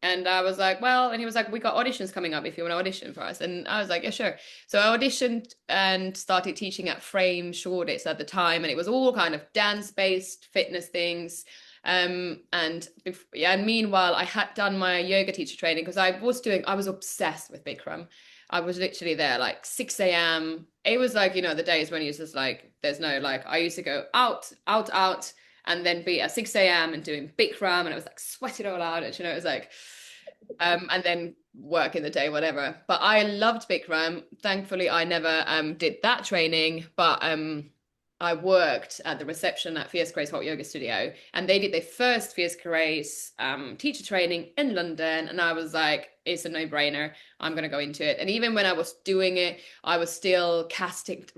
And I was like, well, and he was like, we got auditions coming up if you want to audition for us. And I was like, yeah, sure. So I auditioned and started teaching at Frame Shoreditch at the time. And it was all kind of dance-based fitness things. And meanwhile, I had done my yoga teacher training, because I was obsessed with Bikram. I was literally there like 6 a.m. It was like, you know, the days when you're just like, there's no, like, I used to go out, and then be at 6 a.m. and doing Bikram, and it was like sweating all out, and you know, it was like, and then work in the day, whatever. But I loved Bikram. Thankfully, I never did that training, but I worked at the reception at Fierce Grace Hot Yoga Studio, and they did their first Fierce Grace teacher training in London, and I was like, it's a no-brainer. I'm going to go into it. And even when I was doing it, I was still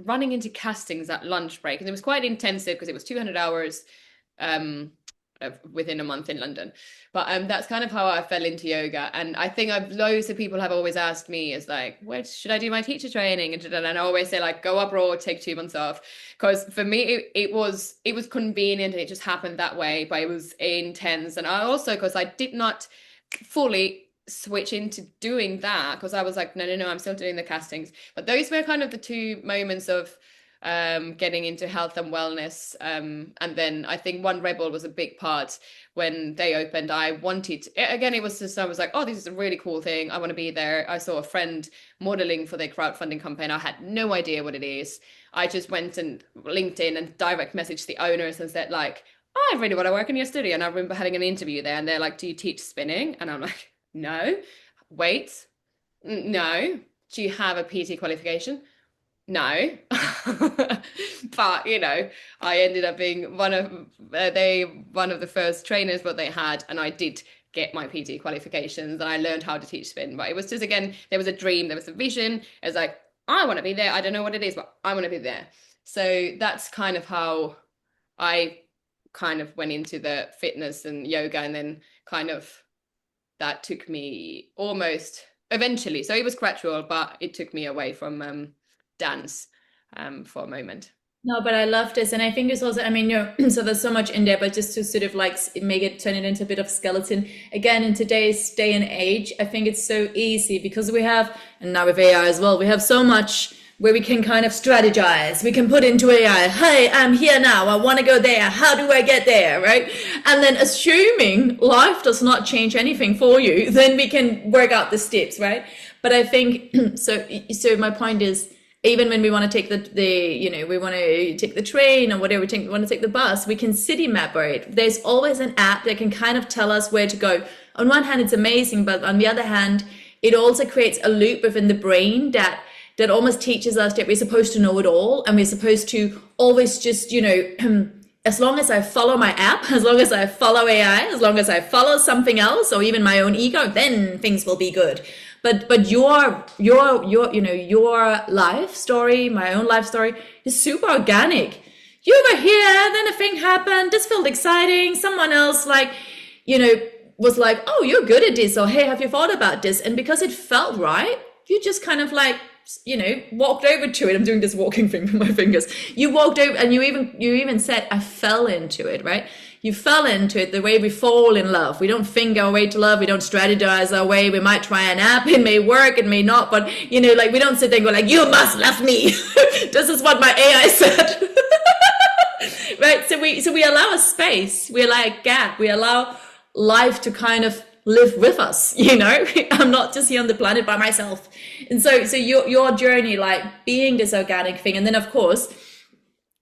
running into castings at lunch break, and it was quite intensive because it was 200 hours within a month in London. But that's kind of how I fell into yoga. And I think loads of people have always asked me, is like, where should I do my teacher training? And I always say, like, go abroad, take 2 months off. Because for me, it was convenient, and it just happened that way, but it was intense. And I also, because I did not fully switch into doing that, because I was like, no, I'm still doing the castings. But those were kind of the 2 moments of getting into health and wellness. And then I think One Rebel was a big part. When they opened, I wanted again, it was just, I was like, oh, this is a really cool thing, I want to be there. I saw a friend modeling for their crowdfunding campaign. I had no idea what it is. I just went and LinkedIn and direct messaged the owners and said, like, oh, I really want to work in your studio. And I remember having an interview there, and they're like, do you teach spinning? And I'm like, no. Wait, no. Do you have a PT qualification? No. But you know, I ended up being one of the first trainers what they had, and I did get my PT qualifications, and I learned how to teach spin. But it was just, again, there was a dream, there was a vision. It was like, I want to be there. I don't know what it is, but I want to be there. So that's kind of how I kind of went into the fitness and yoga, and then kind of that took me almost eventually. So it was gradual, but it took me away from dance for a moment. No, but I love this. And I think it's also, I mean, so there's so much in there, but just to sort of like make it, turn it into a bit of skeleton. Again, in today's day and age, I think it's so easy because we have, and now with AI as well, we have so much where we can kind of strategize. We can put into AI, hey, I'm here now. I want to go there. How do I get there? Right. And then assuming life does not change anything for you, then we can work out the steps. Right. But I think, so my point is, even when we want to take we want to take the train or whatever, we want to take the bus, we can city map it. There's always an app that can kind of tell us where to go. On one hand, it's amazing, but on the other hand, it also creates a loop within the brain that almost teaches us that we're supposed to know it all, and we're supposed to always just, as long as I follow my app, as long as I follow AI, as long as I follow something else or even my own ego, then things will be good. But your life story, my own life story, is super organic. You were here, then a thing happened, this felt exciting, someone else was like, oh, you're good at this, or hey, have you thought about this? And because it felt right, you just kind of like, walked over to it. I'm doing this walking thing with my fingers. You walked over and you even said, I fell into it, right? You fell into it the way we fall in love. We don't think our way to love. We don't strategize our way. We might try an app. It may work. It may not. But, like we don't sit there and go like, you must love me. This is what my AI said. Right? So we allow a space. We allow a gap. We allow life to kind of live with us. I'm not just here on the planet by myself. And so your journey, like being this organic thing, and then of course,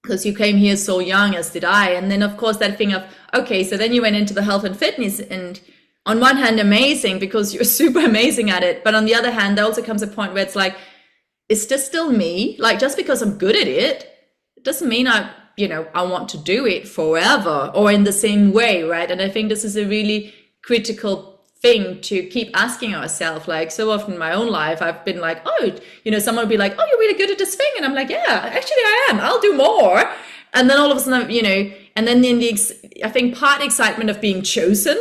because you came here so young, as did I, and then of course that thing of, okay, so then you went into the health and fitness, and on one hand amazing because you're super amazing at it, but on the other hand there also comes a point where it's like, is this still me? Like, just because I'm good at it doesn't mean I want to do it forever or in the same way, right? And I think this is a really critical thing to keep asking ourselves. Like, so often in my own life I've been like, oh, someone would be like, oh, you're really good at this thing, and I'm like, yeah, actually I am, I'll do more. And then all of a sudden, and then I think part excitement of being chosen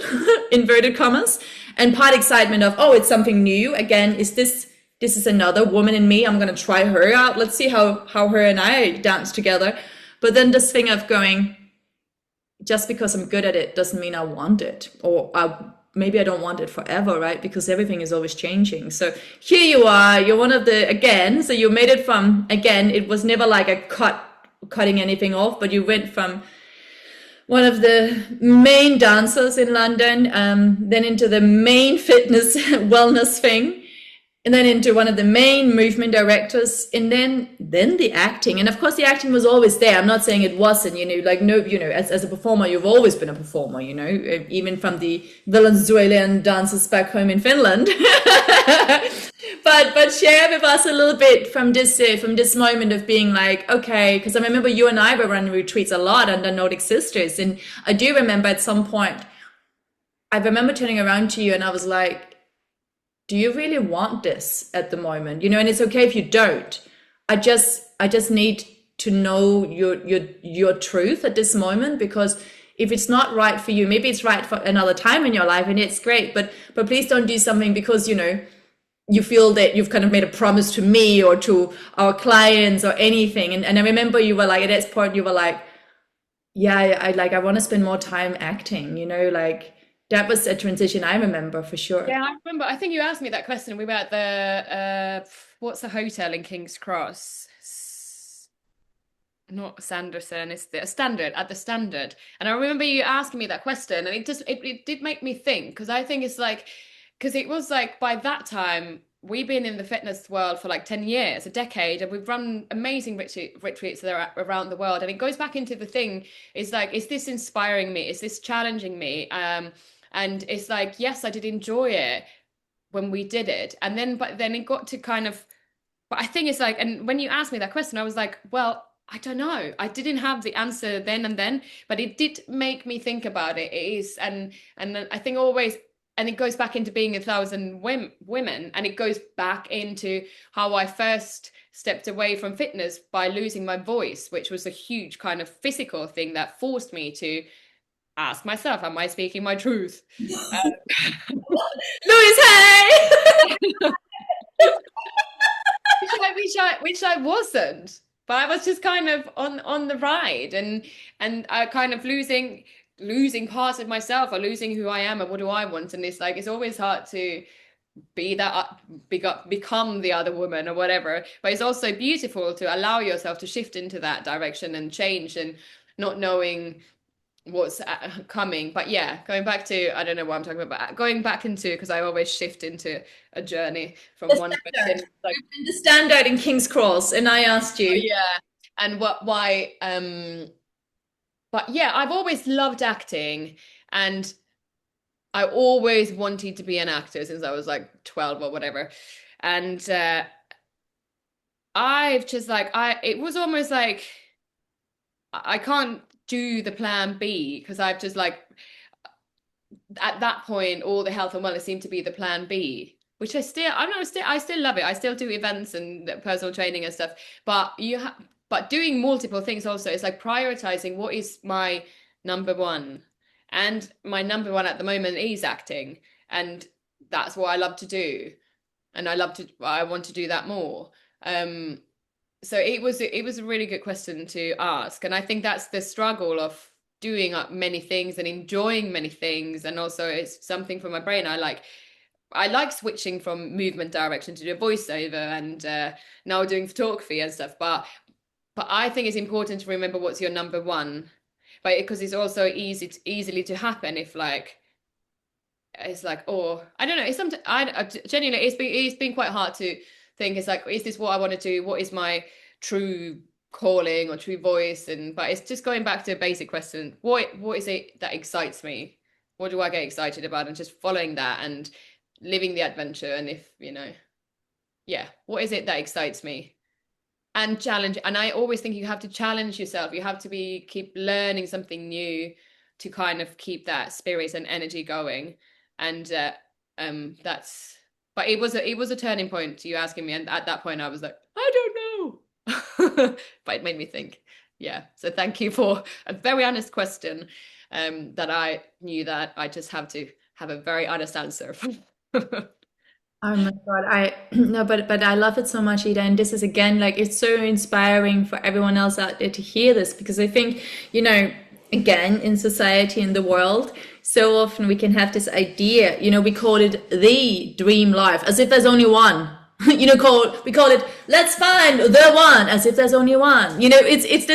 inverted commas, and part excitement of, oh, it's something new again, this is another woman in me, I'm going to try her out, let's see how her and I dance together. But then this thing of going, just because I'm good at it doesn't mean I want it, or maybe I don't want it forever, right? Because everything is always changing. So here you are, you're one of the, again, so you made it from, again, it was never like a cutting anything off, but you went from one of the main dancers in London, then into the main fitness wellness thing, and then into one of the main movement directors, and then the acting. And of course the acting was always there. I'm not saying it wasn't, like, no, as a performer, you've always been a performer, even from the Venezuelan dancers back home in Finland. but share with us a little bit from this moment of being like, okay, because I remember you and I were running retreats a lot under Nordic Sisters, and I do remember at some point, I remember turning around to you and I was like, do you really want this at the moment? And it's okay if you don't. I just need to know your truth at this moment, because if it's not right for you, maybe it's right for another time in your life, and it's great, but please don't do something because you feel that you've kind of made a promise to me or to our clients or anything. And I remember you were like, at that point you were like, yeah, I want to spend more time acting, like that was a transition I remember for sure. Yeah, I remember. I think you asked me that question. We were at the what's the hotel in King's Cross? Not Sanderson, it's the Standard, at the Standard. And I remember you asking me that question, and it did make me think, because I think it's like, because it was like by that time we've been in the fitness world for like 10 years, a decade, and we've run amazing retreats around the world. And it goes back into the thing, is like, is this inspiring me? Is this challenging me? And it's like, yes, I did enjoy it when we did it. And then, but then it got to kind of, but I think it's like, and when you asked me that question, I was like, well, I don't know. I didn't have the answer then and then, but it did make me think about it. It is, and I think always, and it goes back into being 1,000 women, and it goes back into how I first stepped away from fitness by losing my voice, which was a huge kind of physical thing that forced me to ask myself, am I speaking my truth? Louise, hey! which I wasn't. but I was just kind of on the ride, and I kind of losing parts of myself, or losing who I am and what do I want. And it's like it's always hard to be that become the other woman or whatever, but it's also beautiful to allow yourself to shift into that direction and change, and not knowing what's coming. But yeah, going back to, I don't know what I'm talking about, going back into, because I always shift into a journey from The one standard. question like, You've been the standard in King's Cross, and I asked oh, you. yeah, and what why but yeah, I've always loved acting, and I always wanted to be an actor since I was like 12 or whatever. And I've just like it was almost like I can't do the plan B, because I've just like at that point all the health and wellness seemed to be the plan B, which I still love it. I still do events and personal training and stuff, but but doing multiple things also is like prioritizing what is my number one. And my number one at the moment is acting, and that's what I love to do, and I want to do that more. So it was a really good question to ask, and I think that's the struggle of doing many things and enjoying many things. And also it's something for my brain. I like switching from movement direction to do a voiceover, and now doing photography and stuff, but I think it's important to remember what's your number one, but because it's also easily to happen if like it's like, oh, I don't know, it's something I genuinely, it's been quite hard to think. It's like, is this what I want to do? What is my true calling or true voice? And but it's just going back to a basic question: what is it that excites me? What do I get excited about? And just following that and living the adventure. And if yeah, what is it that excites me? And challenge. And I always think you have to challenge yourself. You have to keep learning something new to kind of keep that spirit and energy going. And that's, but it was a turning point, you asking me, and at that point I was like, I don't know. But it made me think. Yeah, so thank you for a very honest question, that I knew that I just have to have a very honest answer. Oh my God, I no, but I love it so much, Ida. And this is again like it's so inspiring for everyone else out there to hear this, because I think, again, in society, in the world, so often we can have this idea, we call it the dream life, as if there's only one. We call it let's find the one, as if there's only one. It's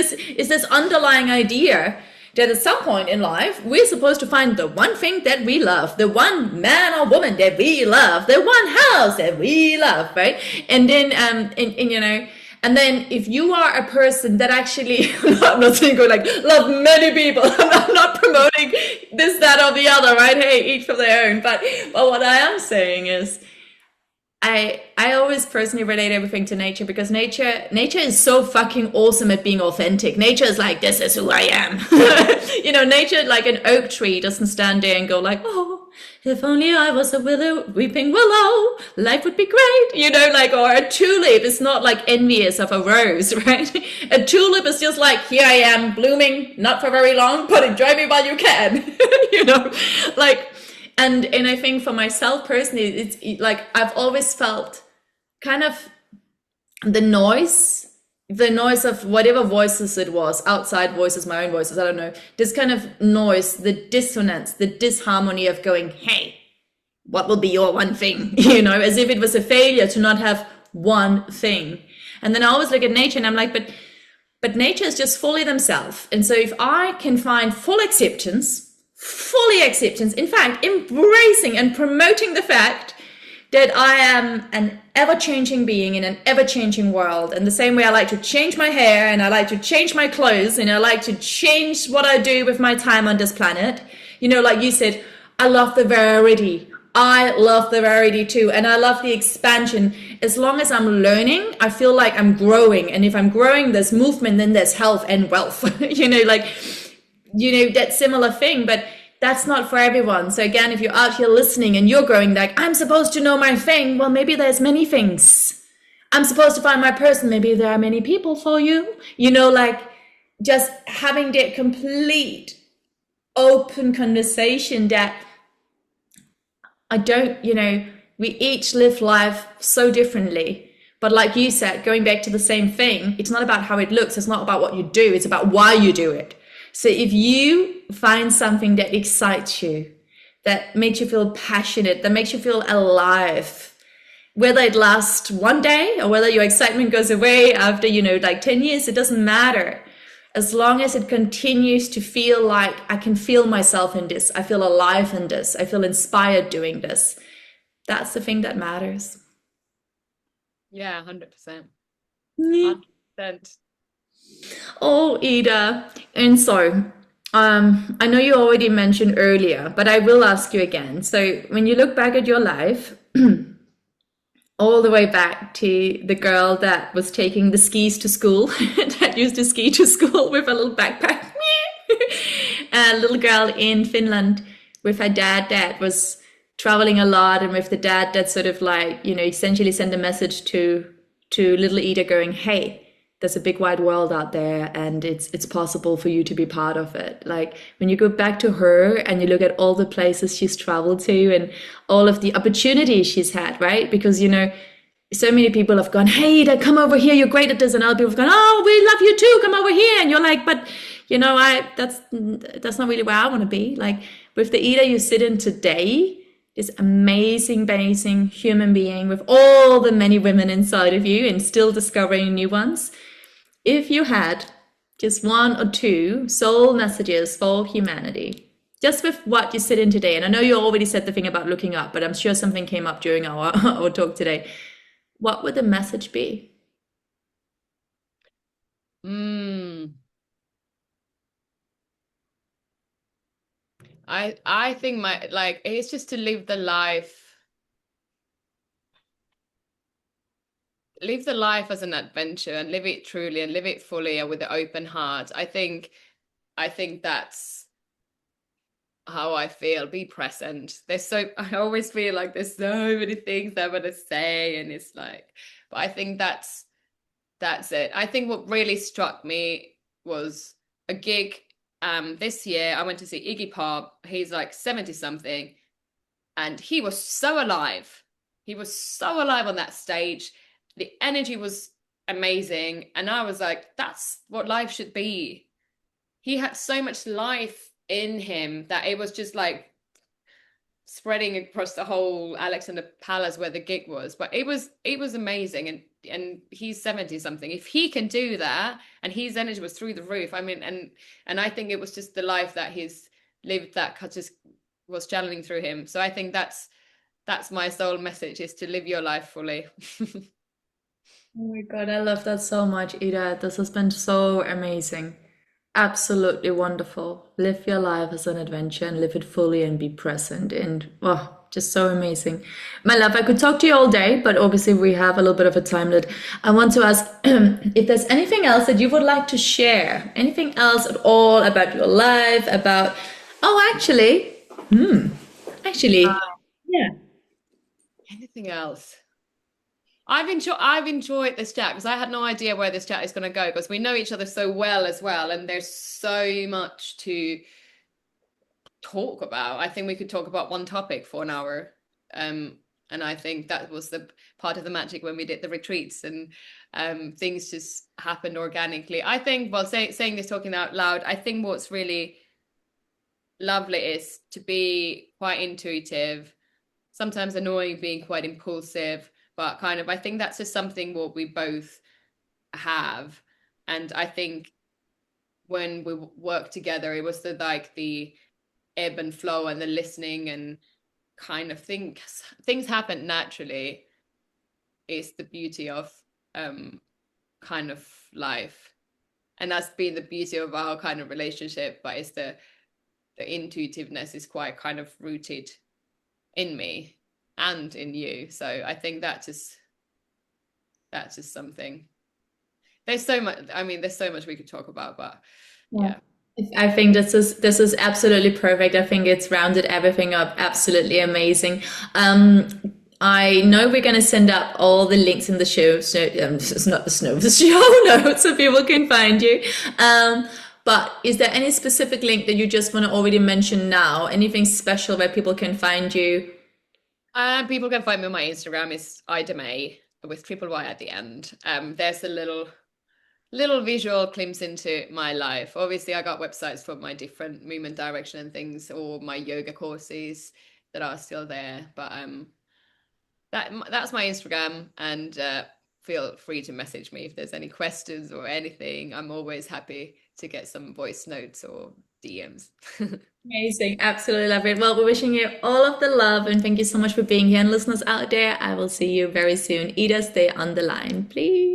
this underlying idea that at some point in life we're supposed to find the one thing that we love, the one man or woman that we love, the one house that we love, right? And then and then if you are a person that actually I'm not saying go like love many people, I'm not promoting this, that, or the other, right? Hey, each for their own. But what I am saying is I always personally relate everything to nature, because nature is so fucking awesome at being authentic. Nature is like, this is who I am. Nature, like an oak tree, doesn't stand there and go like, oh, if only I was a weeping willow, life would be great. Or a tulip is not like envious of a rose, right? A tulip is just like, here I am blooming, not for very long, but enjoy me while you can. Like, and I think for myself personally, it's like I've always felt kind of the noise of whatever voices it was, outside voices, my own voices, I don't know, this kind of noise, the dissonance, the disharmony of going, hey, what will be your one thing? As if it was a failure to not have one thing. And then I always look at nature and I'm like, but nature is just fully themselves. And so if I can find fully acceptance, in fact, embracing and promoting the fact that I am an ever-changing being in an ever-changing world. And the same way I like to change my hair, and I like to change my clothes, and I like to change what I do with my time on this planet. Like you said, I love the variety. I love the variety too. And I love the expansion. As long as I'm learning, I feel like I'm growing. And if I'm growing, there's movement, then there's health and wealth. That similar thing, but that's not for everyone. So again, if you're out here listening and you're growing like, I'm supposed to know my thing, well, maybe there's many things. I'm supposed to find my person, maybe there are many people for you. Like just having that complete open conversation that I don't, we each live life so differently. But like you said, going back to the same thing, it's not about how it looks, it's not about what you do, it's about why you do it. So if you find something that excites you, that makes you feel passionate, that makes you feel alive, whether it lasts one day or whether your excitement goes away after, like 10 years, it doesn't matter. As long as it continues to feel like I can feel myself in this, I feel alive in this, I feel inspired doing this, that's the thing that matters. Yeah, 100%. Yeah. 100%. Oh, Ida. And so, I know you already mentioned earlier, but I will ask you again. So, when you look back at your life, all the way back to the girl that was taking the skis to school, that used to ski to school with a little backpack, a little girl in Finland with her dad that was traveling a lot, and with the dad that sort of like, essentially sent a message to little Ida going, hey, there's a big wide world out there and it's possible for you to be part of it. Like when you go back to her and you look at all the places she's traveled to and all of the opportunities she's had, right? Because so many people have gone, hey, Ida, come over here, you're great at this, and other people have gone, oh, we love you too, come over here. And you're like, but that's not really where I want to be. Like with the Ida you sit in today, this amazing, amazing human being with all the many women inside of you and still discovering new ones. If you had just one or two soul messages for humanity, just with what you sit in today, and I know you already said the thing about looking up, but I'm sure something came up during our talk today. What would the message be? Mm. I think my like it's just to live the life as an adventure and live it truly and live it fully and with an open heart. I think that's how I feel. Be present. I always feel like there's so many things I want to say, and it's like, but I think that's it. I think what really struck me was a gig this year. I went to see Iggy Pop. He's like 70 something, and he was so alive. He was so alive on that stage. The energy was amazing, and I was like, that's what life should be. He had so much life in him that it was just like spreading across the whole Alexander Palace where the gig was. But it was amazing, and he's 70 something. If he can do that, and his energy was through the roof, I mean, and I think it was just the life that he's lived that just was channeling through him. So I think that's my soul message, is to live your life fully. Oh my God, I love that so much, Ida. This has been so amazing. Absolutely wonderful. Live your life as an adventure and live it fully and be present. And oh, just so amazing. My love, I could talk to you all day, but obviously we have a little bit of a time limit. I want to ask if there's anything else that you would like to share, anything else at all about your life, about, oh, actually, yeah. Anything else? I've enjoyed this chat because I had no idea where this chat is going to go, because we know each other so well as well, and there's so much to talk about. I think we could talk about one topic for an hour. And I think that was the part of the magic when we did the retreats, and things just happened organically. I think, well, saying this, talking out loud, I think what's really lovely is to be quite intuitive, sometimes annoying, being quite impulsive, but kind of, I think that's just something what we both have. And I think when we worked together, it was the ebb and flow and the listening, and kind of things happen naturally, is the beauty of kind of life. And that's been the beauty of our kind of relationship, but it's the intuitiveness is quite kind of rooted in me and in you. So I think that's just something. There's so much, I mean, there's so much we could talk about, but Yeah. yeah. I think this is absolutely perfect. I think it's rounded everything up absolutely amazing. I know we're going to send up all the links in the show, so it's not the show notes, so people can find you. But is there any specific link that you just want to already mention now? Anything special where people can find you? People can find me on my Instagram, is Ida May, with triple Y at the end. There's a little visual glimpse into my life. Obviously, I got websites for my different movement direction and things, or my yoga courses that are still there. But that's my Instagram, and feel free to message me if there's any questions or anything. I'm always happy to get some voice notes or DMs. Amazing. Absolutely love it. Well, we're wishing you all of the love and thank you so much for being here. And listeners out there, I will see you very soon. Ida, stay on the line, please.